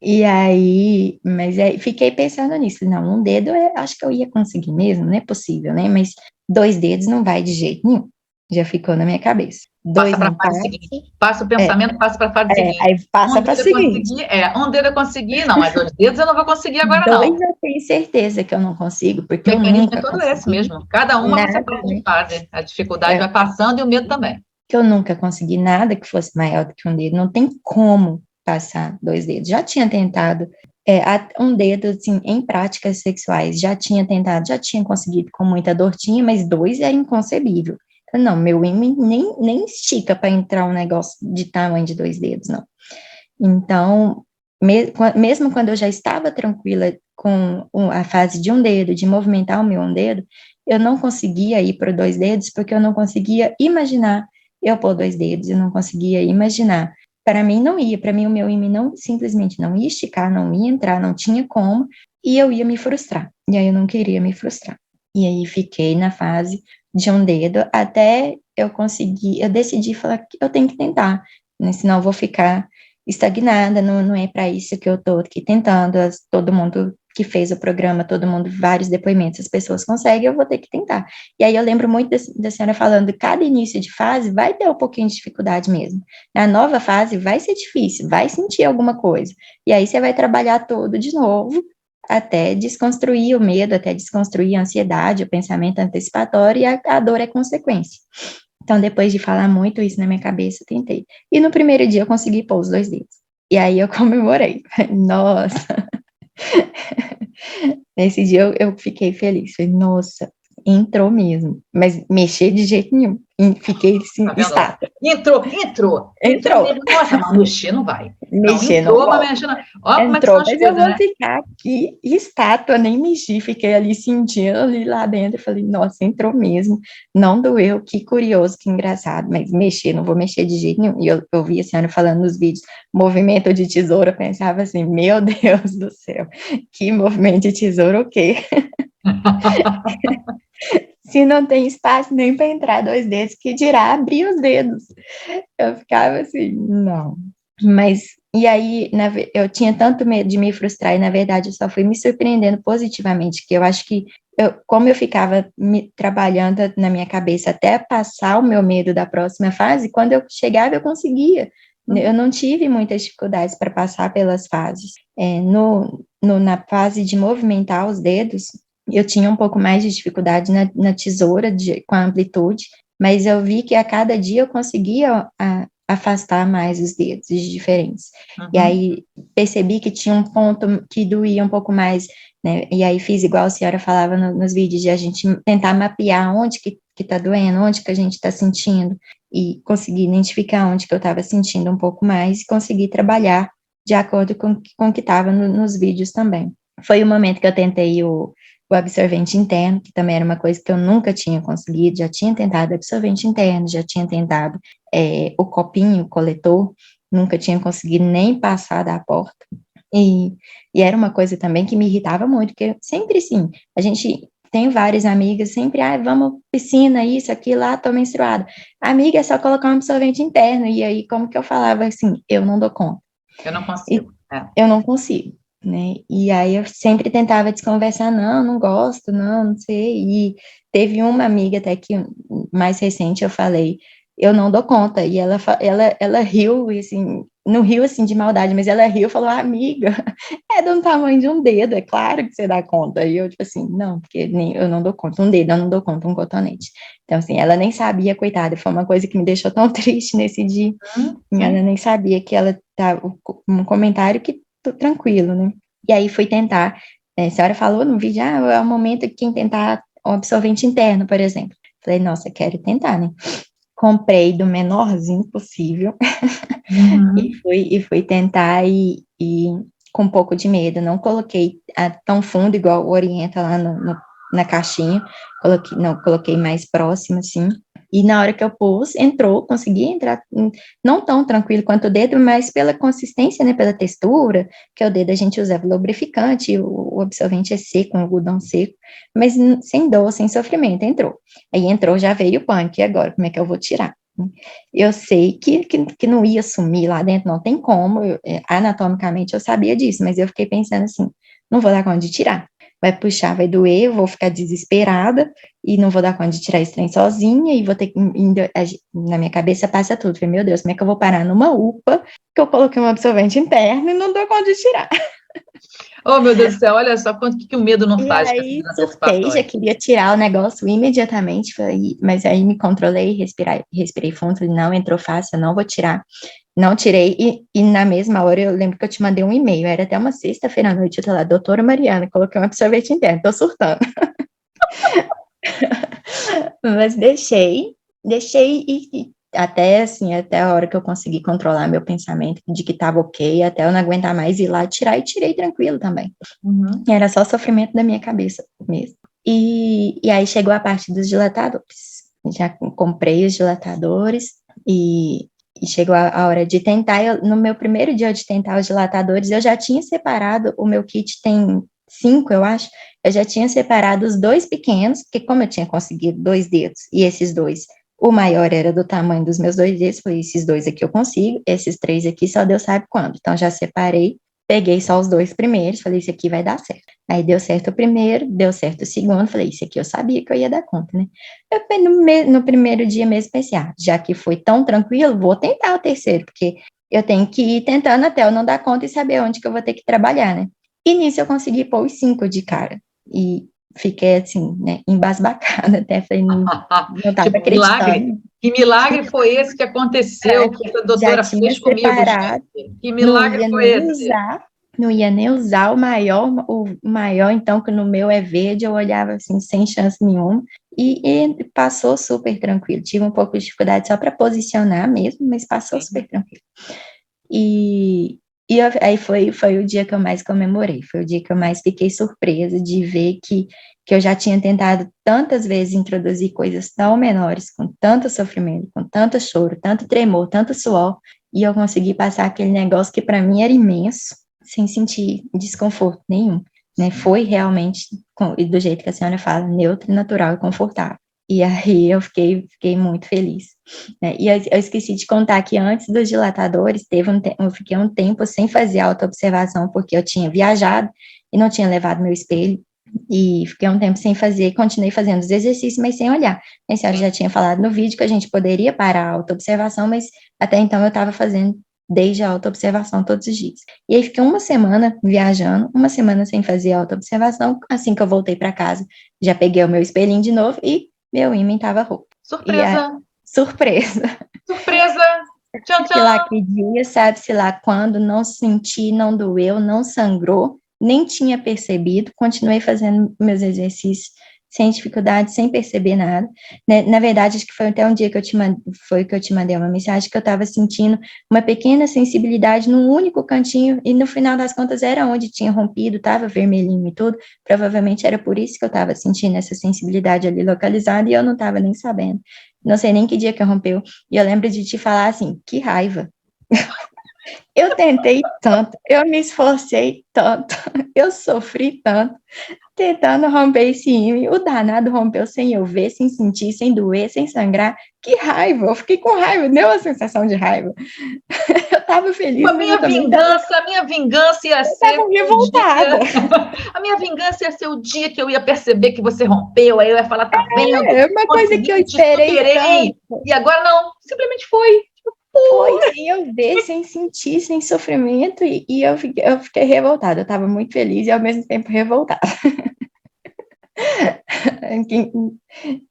E aí, mas aí fiquei pensando nisso, não, um dedo, acho que eu ia conseguir mesmo, não é possível, né, mas 2 dedos não vai de jeito nenhum, já ficou na minha cabeça. Passa 2 para a não fase passa, seguinte. Passa o pensamento, passa para a fase seguinte. aí passa para a seguinte. Um dedo eu consegui, não, mas 2 dedos eu não vou conseguir agora, 2 não. eu tenho certeza que eu não consigo, O porque eu mecanismo é nunca todo esse consegui mesmo. Cada uma você nada, passa de né? fase. A dificuldade vai passando e o medo também. Que eu nunca consegui nada que fosse maior do que um dedo, não tem como passar 2 dedos. Já tinha tentado um dedo, assim, em práticas sexuais, já tinha tentado, já tinha conseguido com muita dor, tinha, mas 2 era inconcebível. Não, meu ímã nem estica para entrar um negócio de tamanho de 2 dedos, não. Então, mesmo quando eu já estava tranquila com a fase de um dedo, de movimentar o meu um dedo, eu não conseguia ir para 2 dedos, porque eu não conseguia imaginar eu pôr 2 dedos, eu não conseguia imaginar. Para mim não ia, para mim o meu ímã simplesmente não ia esticar, não ia entrar, não tinha como, e eu ia me frustrar. E aí eu não queria me frustrar. E aí fiquei na fase de um dedo até eu conseguir, eu decidi falar que eu tenho que tentar, né, senão eu vou ficar estagnada, não é para isso que eu estou aqui tentando, todo mundo que fez o programa, todo mundo, vários depoimentos, as pessoas conseguem, eu vou ter que tentar. E aí eu lembro muito da senhora falando, cada início de fase vai ter um pouquinho de dificuldade mesmo. Na nova fase vai ser difícil, vai sentir alguma coisa. E aí você vai trabalhar todo de novo, até desconstruir o medo, até desconstruir a ansiedade, o pensamento antecipatório, e a dor é consequência. Então, depois de falar muito isso na minha cabeça, eu tentei. E no primeiro dia eu consegui pôr os 2 dedos. E aí eu comemorei. Nossa! Nesse dia eu fiquei feliz. Falei, nossa, entrou mesmo. Mas mexer de jeito nenhum. E fiquei assim, Tá vendo? estátua. Entrou Entrou. mesmo. Nossa, mas mexer não vai. Não, Mexer não entrou, mas volta. mexer não. Olha como é que são Entrou, as mas eu coisas, vou né? ficar aqui estátua, nem mexi, fiquei ali sentindo ali lá dentro, falei, nossa, entrou mesmo, não doeu, que curioso, que engraçado, mas mexer, não vou mexer de jeito nenhum, e eu vi a senhora falando nos vídeos, movimento de tesoura, eu pensava assim, meu Deus do céu, que movimento de tesoura, o quê? Se não tem espaço nem para entrar 2 dedos, que dirá abrir os dedos. Eu ficava assim, não. Mas, e aí, eu tinha tanto medo de me frustrar, e na verdade eu só fui me surpreendendo positivamente, que eu acho que, como eu ficava trabalhando na minha cabeça até passar o meu medo da próxima fase, quando eu chegava eu conseguia. Eu não tive muitas dificuldades para passar pelas fases. Na fase de movimentar os dedos, eu tinha um pouco mais de dificuldade na tesoura com a amplitude, mas eu vi que a cada dia eu conseguia afastar mais os dedos diferentes. E aí percebi que tinha um ponto que doía um pouco mais, né? E aí fiz igual a senhora falava nos vídeos, de a gente tentar mapear onde que tá doendo, onde que a gente está sentindo, e conseguir identificar onde que eu estava sentindo um pouco mais, e conseguir trabalhar de acordo com o que estava nos vídeos também. Foi o momento que eu tentei o absorvente interno, que também era uma coisa que eu nunca tinha conseguido, já tinha tentado absorvente interno, já tinha tentado o copinho, o coletor, nunca tinha conseguido nem passar da porta, e era uma coisa também que me irritava muito, porque sempre sim, a gente tem várias amigas, sempre, vamos piscina, isso, aquilo, lá, tô menstruada. Amiga, é só colocar um absorvente interno, e aí como que eu falava assim, eu não dou conta. Eu não consigo. Eu não consigo, né? E aí eu sempre tentava desconversar, não gosto, não sei. E teve uma amiga até que mais recente eu falei, eu não dou conta. E ela riu, assim, não riu assim de maldade, mas ela riu e falou, amiga, é do tamanho de um dedo, é claro que você dá conta. E eu, tipo assim, não, porque eu não dou conta, um dedo, eu não dou conta, um cotonete. Então, assim, ela nem sabia, coitada, foi uma coisa que me deixou tão triste nesse dia. Ela nem sabia que ela tá, um comentário que tranquilo, né? E aí fui tentar, a senhora falou no vídeo, é o momento que quem tentar o absorvente interno, por exemplo. Falei, nossa, quero tentar, né? Comprei do menorzinho possível e fui tentar e com um pouco de medo. Não coloquei tão fundo igual orienta lá na caixinha, coloquei mais próximo, assim. E na hora que eu pus, entrou, consegui entrar, não tão tranquilo quanto o dedo, mas pela consistência, né, pela textura, que o dedo a gente usava lubrificante, o absorvente é seco, um algodão seco, mas sem dor, sem sofrimento, entrou. Aí entrou, já veio o pânico, e agora, como é que eu vou tirar? Eu sei que não ia sumir lá dentro, não tem como, anatomicamente eu sabia disso, mas eu fiquei pensando assim, não vou dar conta de tirar. Vai puxar, vai doer, eu vou ficar desesperada e não vou dar conta de tirar esse trem sozinha e vou ter que, na minha cabeça passa tudo. Falei, meu Deus, como é que eu vou parar numa UPA que eu coloquei um absorvente interno e não dou conta de tirar? Oh, meu Deus do céu, olha só quanto que o medo não E faz com aí, essas surtei, já antecipações. queria tirar o negócio imediatamente, mas aí me controlei, respirei fundo, falei, não, entrou fácil, eu não vou tirar. Não tirei, e na mesma hora eu lembro que eu te mandei um e-mail, era até uma sexta-feira à noite, eu tô lá, doutora Mariana, coloquei um absorvente interno, tô surtando. Mas deixei e até assim, até a hora que eu consegui controlar meu pensamento de que estava ok, até eu não aguentar mais ir lá tirar, e tirei tranquilo também. Era só sofrimento da minha cabeça mesmo. E aí chegou a parte dos dilatadores. Já comprei os dilatadores e chegou a hora de tentar. No meu primeiro dia de tentar os dilatadores, eu já tinha separado, o meu kit tem 5, eu acho, eu já tinha separado os 2 pequenos, porque como eu tinha conseguido 2 dedos, e esses 2, o maior era do tamanho dos meus 2 dedos, falei, esses 2 aqui eu consigo, esses 3 aqui só Deus sabe quando. Então, já separei, peguei só os 2 primeiros, falei, isso aqui vai dar certo. Aí deu certo o primeiro, deu certo o segundo, falei, isso aqui eu sabia que eu ia dar conta, né? No primeiro dia mesmo pensei, já que foi tão tranquilo, vou tentar o terceiro, porque eu tenho que ir tentando até eu não dar conta e saber onde que eu vou ter que trabalhar, né? E nisso eu consegui pôr os 5 de cara. E fiquei assim, né, embasbacada até, falei, não estava Tipo, milagre. acreditando. Que milagre foi esse que aconteceu, que a Já doutora tinha fez comigo, separado, gente? Que não milagre ia foi nem esse? usar, não ia nem usar o maior, então, que no meu é verde, eu olhava assim, sem chance nenhuma, e passou super tranquilo. Tive um pouco de dificuldade só para posicionar mesmo, mas passou super tranquilo. E, aí foi o dia que eu mais comemorei, foi o dia que eu mais fiquei surpresa de ver que eu já tinha tentado tantas vezes introduzir coisas tão menores, com tanto sofrimento, com tanto choro, tanto tremor, tanto suor, e eu consegui passar aquele negócio que para mim era imenso, sem sentir desconforto nenhum, né? Foi realmente, do jeito que a senhora fala, neutro, natural e confortável. E aí eu fiquei muito feliz, né? E eu esqueci de contar que antes dos dilatadores, eu fiquei um tempo sem fazer autoobservação, porque eu tinha viajado e não tinha levado meu espelho, e fiquei um tempo sem fazer, continuei fazendo os exercícios, mas sem olhar. A senhora já tinha falado no vídeo que a gente poderia parar a autoobservação, mas até então eu estava fazendo desde a autoobservação todos os dias. E aí fiquei uma semana viajando, uma semana sem fazer a autoobservação. Assim que eu voltei para casa, já peguei o meu espelhinho de novo e meu ímã estava rouco. Surpresa! Surpresa! Surpresa! Tchan, Se lá tchan! que dia, sabe-se lá quando, não senti, não doeu, não sangrou, nem tinha percebido, continuei fazendo meus exercícios sem dificuldade, sem perceber nada. Na verdade, acho que foi até um dia que eu te mandei uma mensagem que eu estava sentindo uma pequena sensibilidade num único cantinho, e no final das contas era onde tinha rompido, estava vermelhinho e tudo, provavelmente era por isso que eu estava sentindo essa sensibilidade ali localizada, e eu não estava nem sabendo. Não sei nem que dia que rompeu. E eu lembro de te falar assim, que raiva. Eu tentei tanto, eu me esforcei tanto, eu sofri tanto, tentando romper esse ímã. O danado rompeu sem eu ver, sem sentir, sem doer, sem sangrar. Que raiva, eu fiquei com raiva, deu uma sensação de raiva. Eu tava feliz, mas eu também A minha vingança ia ser tava o revoltada. dia. A minha vingança ia ser o dia que eu ia perceber que você rompeu, aí eu ia falar, tá vendo? É uma coisa que eu Consegui, te esperei superei. tanto. E agora não, simplesmente foi. Foi sem eu ver, sem sentir, sem sofrimento, e eu fiquei revoltada. Eu estava muito feliz e ao mesmo tempo revoltada. que,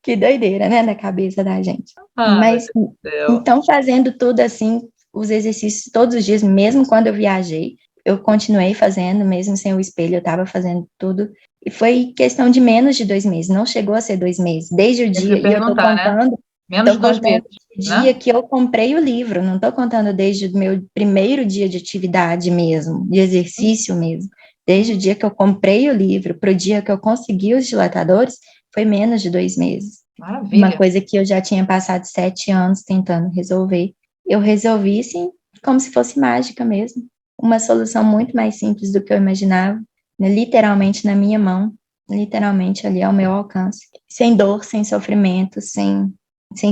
que doideira, né, na cabeça da gente. Ah, meu Mas, Deus do céu. então, fazendo tudo assim, os exercícios todos os dias, mesmo quando eu viajei, eu continuei fazendo, mesmo sem o espelho, eu estava fazendo tudo. E foi questão de menos de 2 meses, não chegou a ser 2 meses. Desde o Deixa eu dia, e eu perguntar, né? Menos de estou 2 meses, contando o dia né? que eu comprei o livro, não estou contando desde o meu primeiro dia de atividade mesmo, de exercício mesmo. Desde o dia que eu comprei o livro para o dia que eu consegui os dilatadores, foi menos de 2 meses. Uma Maravilha. coisa que eu já tinha passado 7 anos tentando resolver. Eu resolvi, sim, como se fosse mágica mesmo. Uma solução muito mais simples do que eu imaginava, né? Literalmente na minha mão, literalmente ali ao meu alcance. Sem dor, sem sofrimento, sem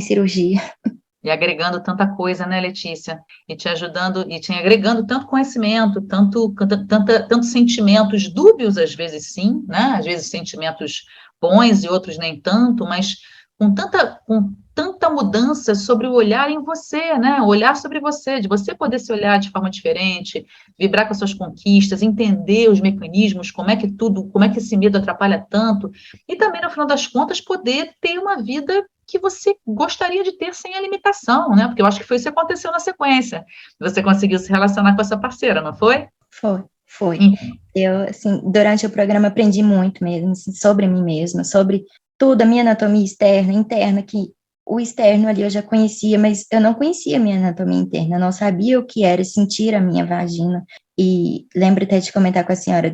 cirurgia. E agregando tanta coisa, né, Letícia? E te ajudando, e te agregando tanto conhecimento, tantos sentimentos dúbios, às vezes sim, né? Às vezes sentimentos bons e outros nem tanto, mas com tanta mudança sobre o olhar em você, né? O olhar sobre você, de você poder se olhar de forma diferente, vibrar com as suas conquistas, entender os mecanismos, como é que esse medo atrapalha tanto, e também, no final das contas, poder ter uma vida que você gostaria de ter sem a limitação, né? Porque eu acho que foi isso que aconteceu na sequência. Você conseguiu se relacionar com essa parceira, não foi? Foi. Eu, assim, durante o programa aprendi muito mesmo, assim, sobre mim mesma, sobre tudo, a minha anatomia externa, interna, que o externo ali eu já conhecia, mas eu não conhecia a minha anatomia interna, eu não sabia o que era sentir a minha vagina. E lembro até de comentar com a senhora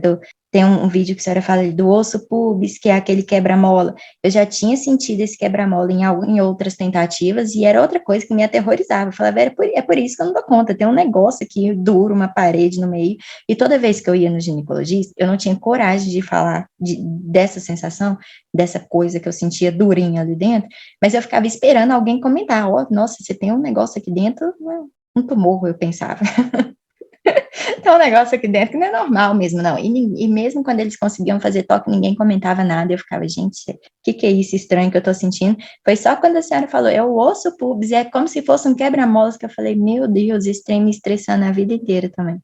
tem um vídeo que a senhora fala ali do osso pubis, que é aquele quebra-mola. Eu já tinha sentido esse quebra-mola em outras tentativas, e era outra coisa que me aterrorizava. Eu falava, é por isso que eu não dou conta, tem um negócio aqui duro, uma parede no meio, e toda vez que eu ia no ginecologista, eu não tinha coragem de falar dessa sensação, dessa coisa que eu sentia durinha ali dentro, mas eu ficava esperando alguém comentar, nossa, você tem um negócio aqui dentro, um tumor, eu pensava. Tem um negócio aqui dentro que não é normal mesmo, não. E mesmo quando eles conseguiam fazer toque, ninguém comentava nada. Eu ficava, gente, o que é isso estranho que eu tô sentindo? Foi só quando a senhora falou, é o osso pubis, é como se fosse um quebra-molas, que eu falei, meu Deus, esse trem me estressando a vida inteira também.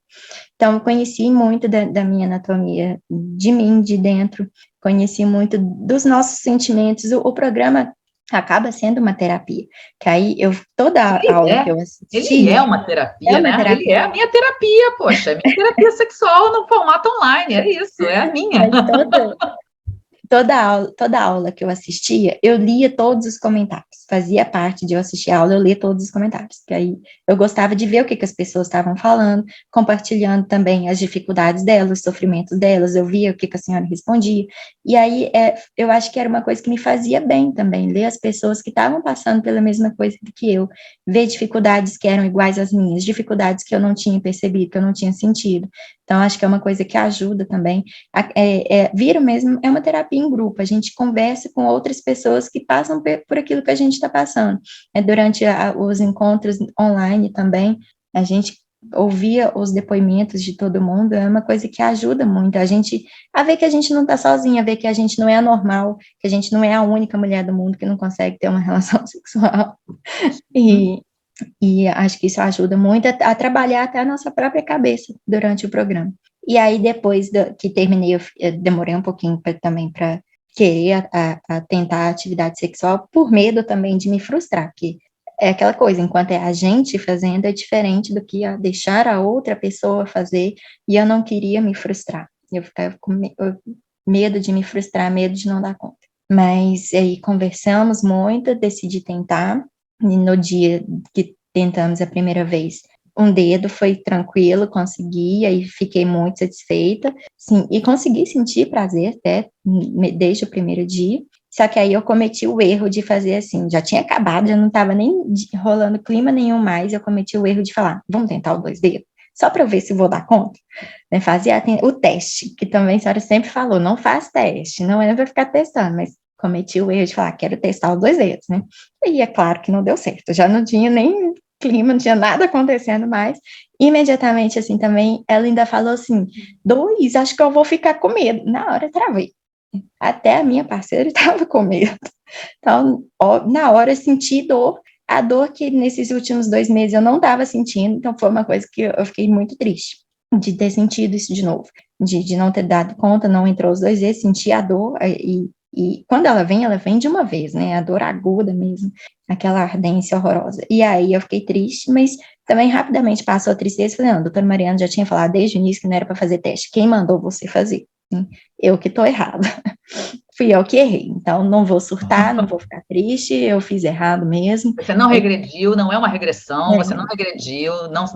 Então, eu conheci muito da minha anatomia, de mim, de dentro, conheci muito dos nossos sentimentos. O programa acaba sendo uma terapia. Que aí, toda a aula que eu Ele assisti... é uma terapia, né? terapia. Ele é a minha terapia, poxa, é minha terapia sexual no formato online, é isso, é a minha. Mas toda aula que eu assistia, eu lia todos os comentários. Fazia parte de eu assistir a aula, eu lia todos os comentários. Que aí eu gostava de ver o que as pessoas estavam falando, compartilhando também as dificuldades delas, os sofrimentos delas, eu via o que a senhora respondia. E aí eu acho que era uma coisa que me fazia bem também, ler as pessoas que estavam passando pela mesma coisa que eu, ver dificuldades que eram iguais às minhas, dificuldades que eu não tinha percebido, que eu não tinha sentido. Então, acho que é uma coisa que ajuda também. Vira mesmo, é uma terapia em grupo, a gente conversa com outras pessoas que passam por aquilo que a gente está passando. Durante os encontros online também, a gente ouvia os depoimentos de todo mundo, é uma coisa que ajuda muito a gente a ver que a gente não está sozinha, a ver que a gente não é anormal, que a gente não é a única mulher do mundo que não consegue ter uma relação sexual. E acho que isso ajuda muito a trabalhar até a nossa própria cabeça durante o programa. E aí, depois que terminei, eu demorei um pouquinho também para querer a tentar a atividade sexual, por medo também de me frustrar, porque é aquela coisa, enquanto é a gente fazendo, é diferente do que deixar a outra pessoa fazer, e eu não queria me frustrar. Eu ficava com medo de me frustrar, medo de não dar conta. Mas aí conversamos muito, decidi tentar, e no dia que tentamos a primeira vez, um dedo foi tranquilo, consegui, aí fiquei muito satisfeita, sim, e consegui sentir prazer até desde o primeiro dia, só que aí eu cometi o erro de fazer assim, já tinha acabado, já não estava nem rolando clima nenhum mais, eu cometi o erro de falar, vamos tentar os 2 dedos, só para eu ver se vou dar conta, né, fazia o teste, que também a senhora sempre falou, não faz teste, não é para ficar testando, mas cometi o erro de falar, quero testar os 2 dedos, né, e é claro que não deu certo, já não tinha nem clima, não tinha nada acontecendo mais. Imediatamente, assim, também, ela ainda falou assim, 2, acho que eu vou ficar com medo. Na hora, travei. Até a minha parceira estava com medo. Então, na hora, eu senti dor, a dor que nesses últimos 2 meses eu não estava sentindo, então foi uma coisa que eu fiquei muito triste, de ter sentido isso de novo, de não ter dado conta, não entrou os 2 vezes, senti a dor, e quando ela vem de uma vez, né, a dor aguda mesmo, aquela ardência horrorosa. E aí eu fiquei triste, mas também rapidamente passou a tristeza, falei, não, a doutora Mariana já tinha falado desde o início que não era para fazer teste, quem mandou você fazer? Eu que estou errada. Fui eu que errei, então não vou surtar, não vou ficar triste, eu fiz errado mesmo. Você não regrediu, não é uma regressão, você não regrediu, não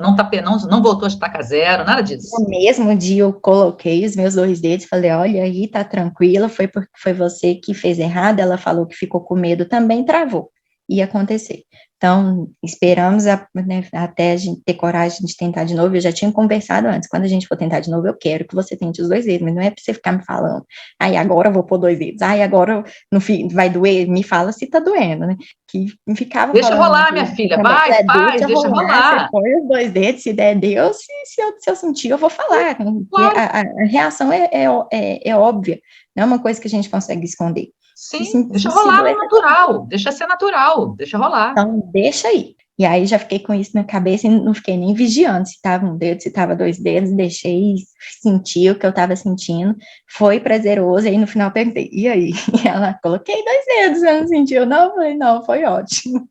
voltou a estaca zero, nada disso. No mesmo dia eu coloquei os meus 2 dedos, falei, olha aí, tá tranquila, foi porque foi você que fez errado, ela falou que ficou com medo também, travou, ia acontecer. Então, esperamos né, até a gente ter coragem de tentar de novo. Eu já tinha conversado antes, quando a gente for tentar de novo, eu quero que você tente os 2 dedos, mas não é para você ficar me falando, aí agora eu vou pôr 2 dedos, aí agora não vai doer, me fala se tá doendo, né? Que ficava deixa falando, rolar, minha filha, vai, faz, deixa rolar. Você põe os 2 dedos, se der Deus, se eu sentir, eu vou falar, né? Claro. A reação é óbvia, não é uma coisa que a gente consegue esconder. Sim, deixa rolar no natural, deixa ser natural, deixa rolar. Então, deixa aí. E aí já fiquei com isso na cabeça e não fiquei nem vigiando se estava um dedo, se estava 2 dedos, deixei sentir o que eu estava sentindo, foi prazeroso, e aí no final perguntei, e aí? E ela, coloquei 2 dedos, você não sentiu? Não, eu falei, não, foi ótimo.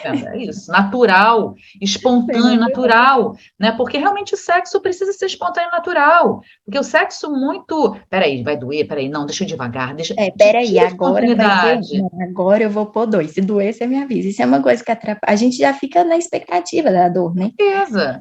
É isso, natural, espontâneo, natural, né? Porque realmente o sexo precisa ser espontâneo e natural. Porque o sexo muito. Peraí, vai doer, peraí, não, deixa eu devagar, deixa. Peraí, agora vai ser. Não, agora eu vou pôr 2. Se doer, você me avisa. Isso é uma coisa que atrapalha. A gente já fica na expectativa da dor, né?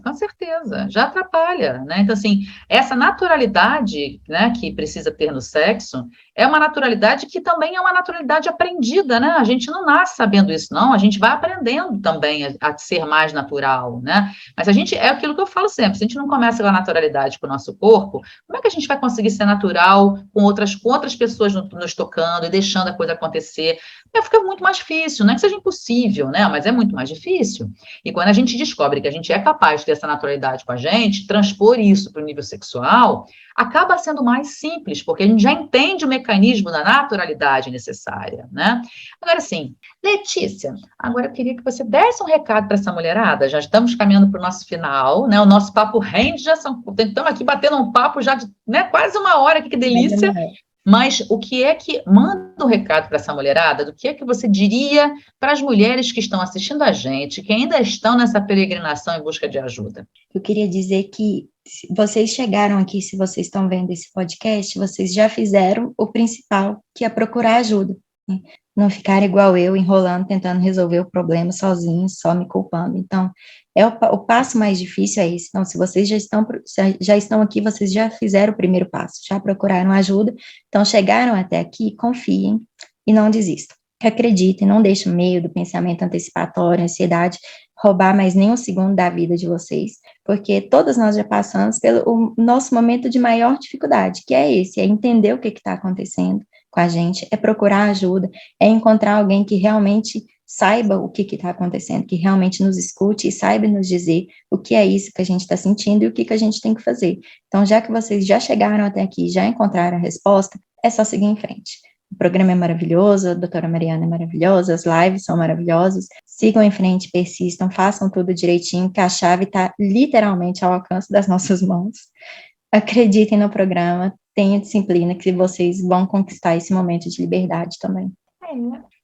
Com certeza, já atrapalha, né? Então, assim, essa naturalidade, né, que precisa ter no sexo, é uma naturalidade que também é uma naturalidade aprendida, né? A gente não nasce sabendo isso, não, a gente vai aprendendo também a ser mais natural, né? Mas a gente, é aquilo que eu falo sempre, se a gente não começa com a naturalidade com o nosso corpo, como é que a gente vai conseguir ser natural com outras pessoas nos tocando e deixando a coisa acontecer? Fica muito mais difícil, não é que seja impossível, né? Mas é muito mais difícil. E quando a gente descobre que a gente é capaz de ter essa naturalidade com a gente, transpor isso para o nível sexual, acaba sendo mais simples, porque a gente já entende o mecanismo da naturalidade necessária, né? Agora sim, Letícia, agora eu queria que você desse um recado para essa mulherada, já estamos caminhando para o nosso final, né? O nosso papo rende, estamos aqui batendo um papo já de, né, quase 1 hora, que delícia. Mas o que é que manda um recado para essa mulherada? Do que é que você diria para as mulheres que estão assistindo a gente, que ainda estão nessa peregrinação em busca de ajuda? Eu queria dizer que vocês chegaram aqui, se vocês estão vendo esse podcast, vocês já fizeram o principal, que é procurar ajuda, né? Não ficar igual eu, enrolando, tentando resolver o problema sozinho, só me culpando. Então, o passo mais difícil é esse. Então, se vocês já estão aqui, vocês já fizeram o primeiro passo, já procuraram ajuda, então chegaram até aqui, confiem e não desistam. Acreditem, não deixem o medo, pensamento antecipatório, ansiedade, roubar mais nem um segundo da vida de vocês, porque todas nós já passamos pelo nosso momento de maior dificuldade, que é esse, é entender o que está acontecendo com a gente, é procurar ajuda, é encontrar alguém que realmente saiba o que está acontecendo, que realmente nos escute e saiba nos dizer o que é isso que a gente está sentindo e o que a gente tem que fazer. Então, já que vocês já chegaram até aqui, já encontraram a resposta, é só seguir em frente. O programa é maravilhoso, a doutora Mariana é maravilhosa, as lives são maravilhosas. Sigam em frente, persistam, façam tudo direitinho, que a chave está literalmente ao alcance das nossas mãos. Acreditem no programa, tenham disciplina, que vocês vão conquistar esse momento de liberdade também.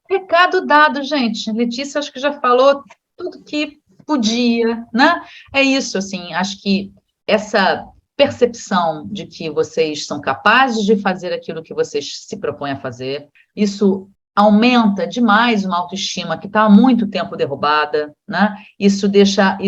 Recado dado, gente. Letícia, acho que já falou tudo que podia, né? É isso, assim, acho que essa percepção de que vocês são capazes de fazer aquilo que vocês se propõem a fazer, isso aumenta demais uma autoestima que está há muito tempo derrubada, né? Isso deixa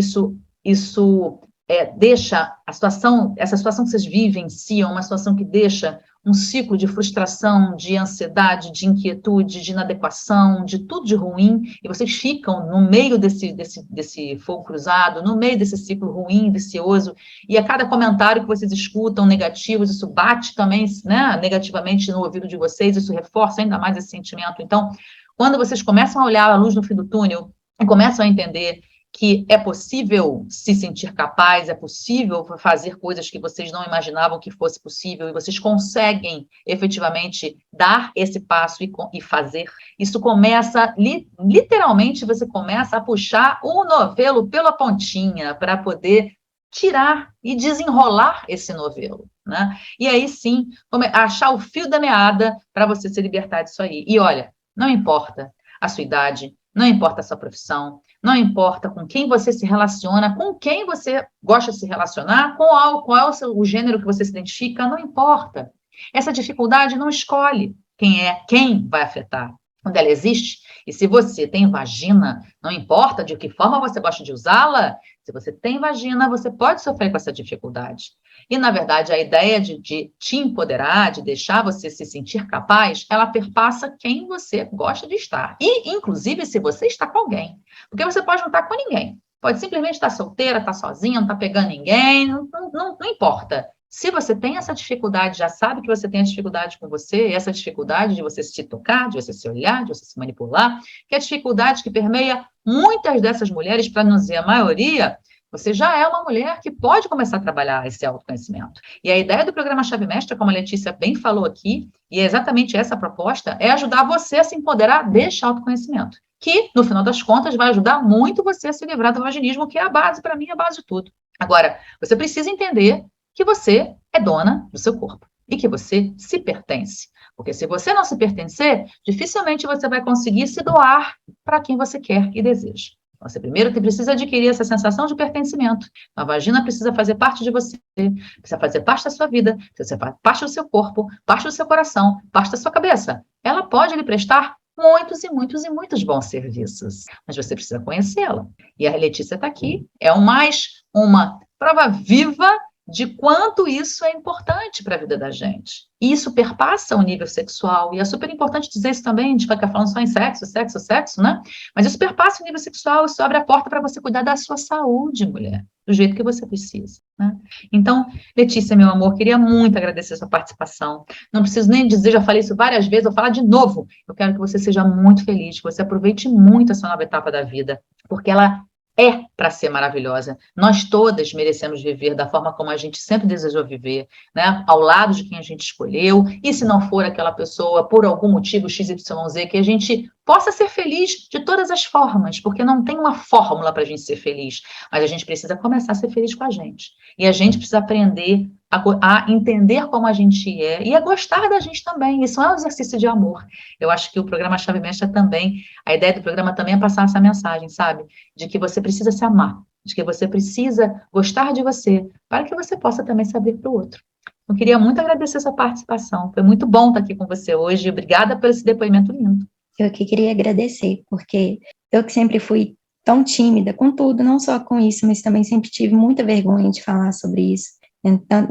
essa situação que vocês vivenciam, uma situação que deixa um ciclo de frustração, de ansiedade, de inquietude, de inadequação, de tudo de ruim, e vocês ficam no meio desse fogo cruzado, no meio desse ciclo ruim, vicioso, e a cada comentário que vocês escutam negativos, isso bate também, né, negativamente no ouvido de vocês, isso reforça ainda mais esse sentimento. Então, quando vocês começam a olhar a luz no fim do túnel, e começam a entender que é possível se sentir capaz, é possível fazer coisas que vocês não imaginavam que fosse possível, e vocês conseguem efetivamente dar esse passo e fazer. Isso começa, literalmente, você começa a puxar o novelo pela pontinha para poder tirar e desenrolar esse novelo, né? E aí sim, achar o fio da meada para você se libertar disso aí. E olha, não importa a sua idade, não importa a sua profissão, não importa com quem você se relaciona, com quem você gosta de se relacionar, qual é o gênero que você se identifica, não importa. Essa dificuldade não escolhe quem vai afetar. Quando ela existe, e se você tem vagina, não importa de que forma você gosta de usá-la, se você tem vagina, você pode sofrer com essa dificuldade. E, na verdade, a ideia de te empoderar, de deixar você se sentir capaz, ela perpassa quem você gosta de estar. E, inclusive, se você está com alguém. Porque você pode não estar com ninguém. Pode simplesmente estar solteira, estar sozinha, não estar pegando ninguém, não importa. Se você tem essa dificuldade, já sabe que você tem a dificuldade com você, essa dificuldade de você se tocar, de você se olhar, de você se manipular, que é a dificuldade que permeia muitas dessas mulheres, para não dizer a maioria, você já é uma mulher que pode começar a trabalhar esse autoconhecimento. E a ideia do programa Chave Mestra, como a Letícia bem falou aqui, e é exatamente essa a proposta, é ajudar você a se empoderar deste autoconhecimento, que, no final das contas, vai ajudar muito você a se livrar do vaginismo, que é a base, para mim, é a base de tudo. Agora, você precisa entender que você é dona do seu corpo e que você se pertence. Porque se você não se pertencer, dificilmente você vai conseguir se doar para quem você quer e deseja. Você primeiro precisa adquirir essa sensação de pertencimento. A vagina precisa fazer parte de você, precisa fazer parte da sua vida, precisa fazer parte do seu corpo, parte do seu coração, parte da sua cabeça. Ela pode lhe prestar muitos e muitos e muitos bons serviços, mas você precisa conhecê-la. E a Letícia está aqui, é mais uma prova viva de quanto isso é importante para a vida da gente. E isso perpassa o nível sexual, e é super importante dizer isso também, a gente vai ficar falando só em sexo, né? Mas isso perpassa o nível sexual, isso abre a porta para você cuidar da sua saúde, mulher, do jeito que você precisa, né? Então, Letícia, meu amor, queria muito agradecer a sua participação. Não preciso nem dizer, já falei isso várias vezes, vou falar de novo. Eu quero que você seja muito feliz, que você aproveite muito a sua nova etapa da vida, porque ela é para ser maravilhosa. Nós todas merecemos viver da forma como a gente sempre desejou viver, né? Ao lado de quem a gente escolheu, e se não for aquela pessoa, por algum motivo XYZ, que a gente, possa ser feliz de todas as formas, porque não tem uma fórmula para a gente ser feliz, mas a gente precisa começar a ser feliz com a gente. E a gente precisa aprender a entender como a gente é e a gostar da gente também. Isso é um exercício de amor. Eu acho que o programa Chave Mestra também, a ideia do programa também é passar essa mensagem, sabe? De que você precisa se amar, de que você precisa gostar de você, para que você possa também saber para o outro. Eu queria muito agradecer essa participação. Foi muito bom estar aqui com você hoje. Obrigada por esse depoimento lindo. Eu que queria agradecer, porque eu que sempre fui tão tímida com tudo, não só com isso, mas também sempre tive muita vergonha de falar sobre isso. Então,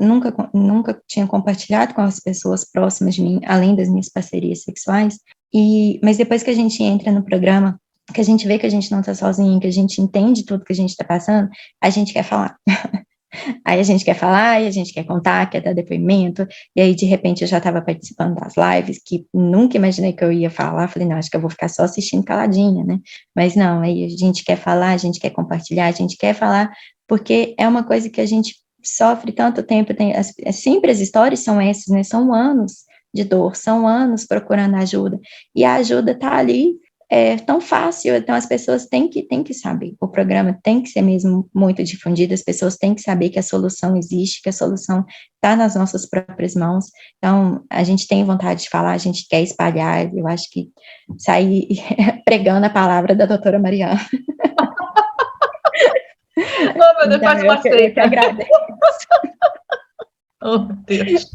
nunca tinha compartilhado com as pessoas próximas de mim, além das minhas parcerias sexuais. Mas depois que a gente entra no programa, que a gente vê que a gente não está sozinho, que a gente entende tudo que a gente está passando, a gente quer falar. Aí a gente quer falar, e a gente quer contar, quer dar depoimento, e aí de repente eu já estava participando das lives, que nunca imaginei que eu ia falar, falei, não, acho que eu vou ficar só assistindo caladinha, né? Mas não, aí a gente quer falar, a gente quer compartilhar, a gente quer falar, porque é uma coisa que a gente sofre tanto tempo, sempre as histórias são essas, né? São anos de dor, são anos procurando ajuda, e a ajuda está ali, é tão fácil, então as pessoas têm que saber, o programa tem que ser mesmo muito difundido, as pessoas têm que saber que a solução existe, que a solução está nas nossas próprias mãos, então a gente tem vontade de falar, a gente quer espalhar, eu acho que sair pregando a palavra da doutora Mariana. Oh, meu Deus, faz uma seita. Eu que agradeço. Oh, meu Deus.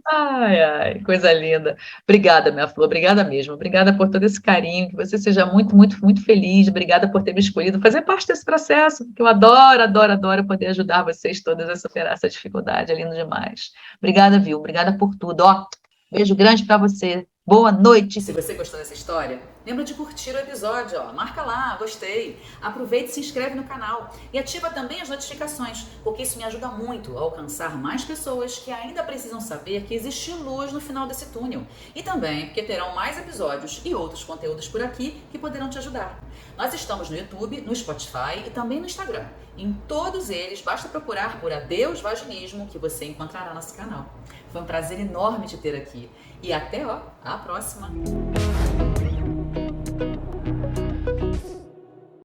Ai, ai, coisa linda. Obrigada, minha flor, obrigada mesmo. Obrigada por todo esse carinho, que você seja muito, muito, muito feliz. Obrigada por ter me escolhido fazer parte desse processo, que eu adoro, adoro, adoro poder ajudar vocês todas a superar essa dificuldade. É lindo demais. Obrigada, viu? Obrigada por tudo. Ó, beijo grande para você. Boa noite. Se você gostou dessa história, lembra de curtir o episódio, ó. Marca lá, gostei. Aproveita e se inscreve no canal. E ativa também as notificações, porque isso me ajuda muito a alcançar mais pessoas que ainda precisam saber que existe luz no final desse túnel. E também porque terão mais episódios e outros conteúdos por aqui que poderão te ajudar. Nós estamos no YouTube, no Spotify e também no Instagram. Em todos eles, basta procurar por Adeus Vaginismo que você encontrará nosso canal. Foi um prazer enorme te ter aqui. E até, a próxima!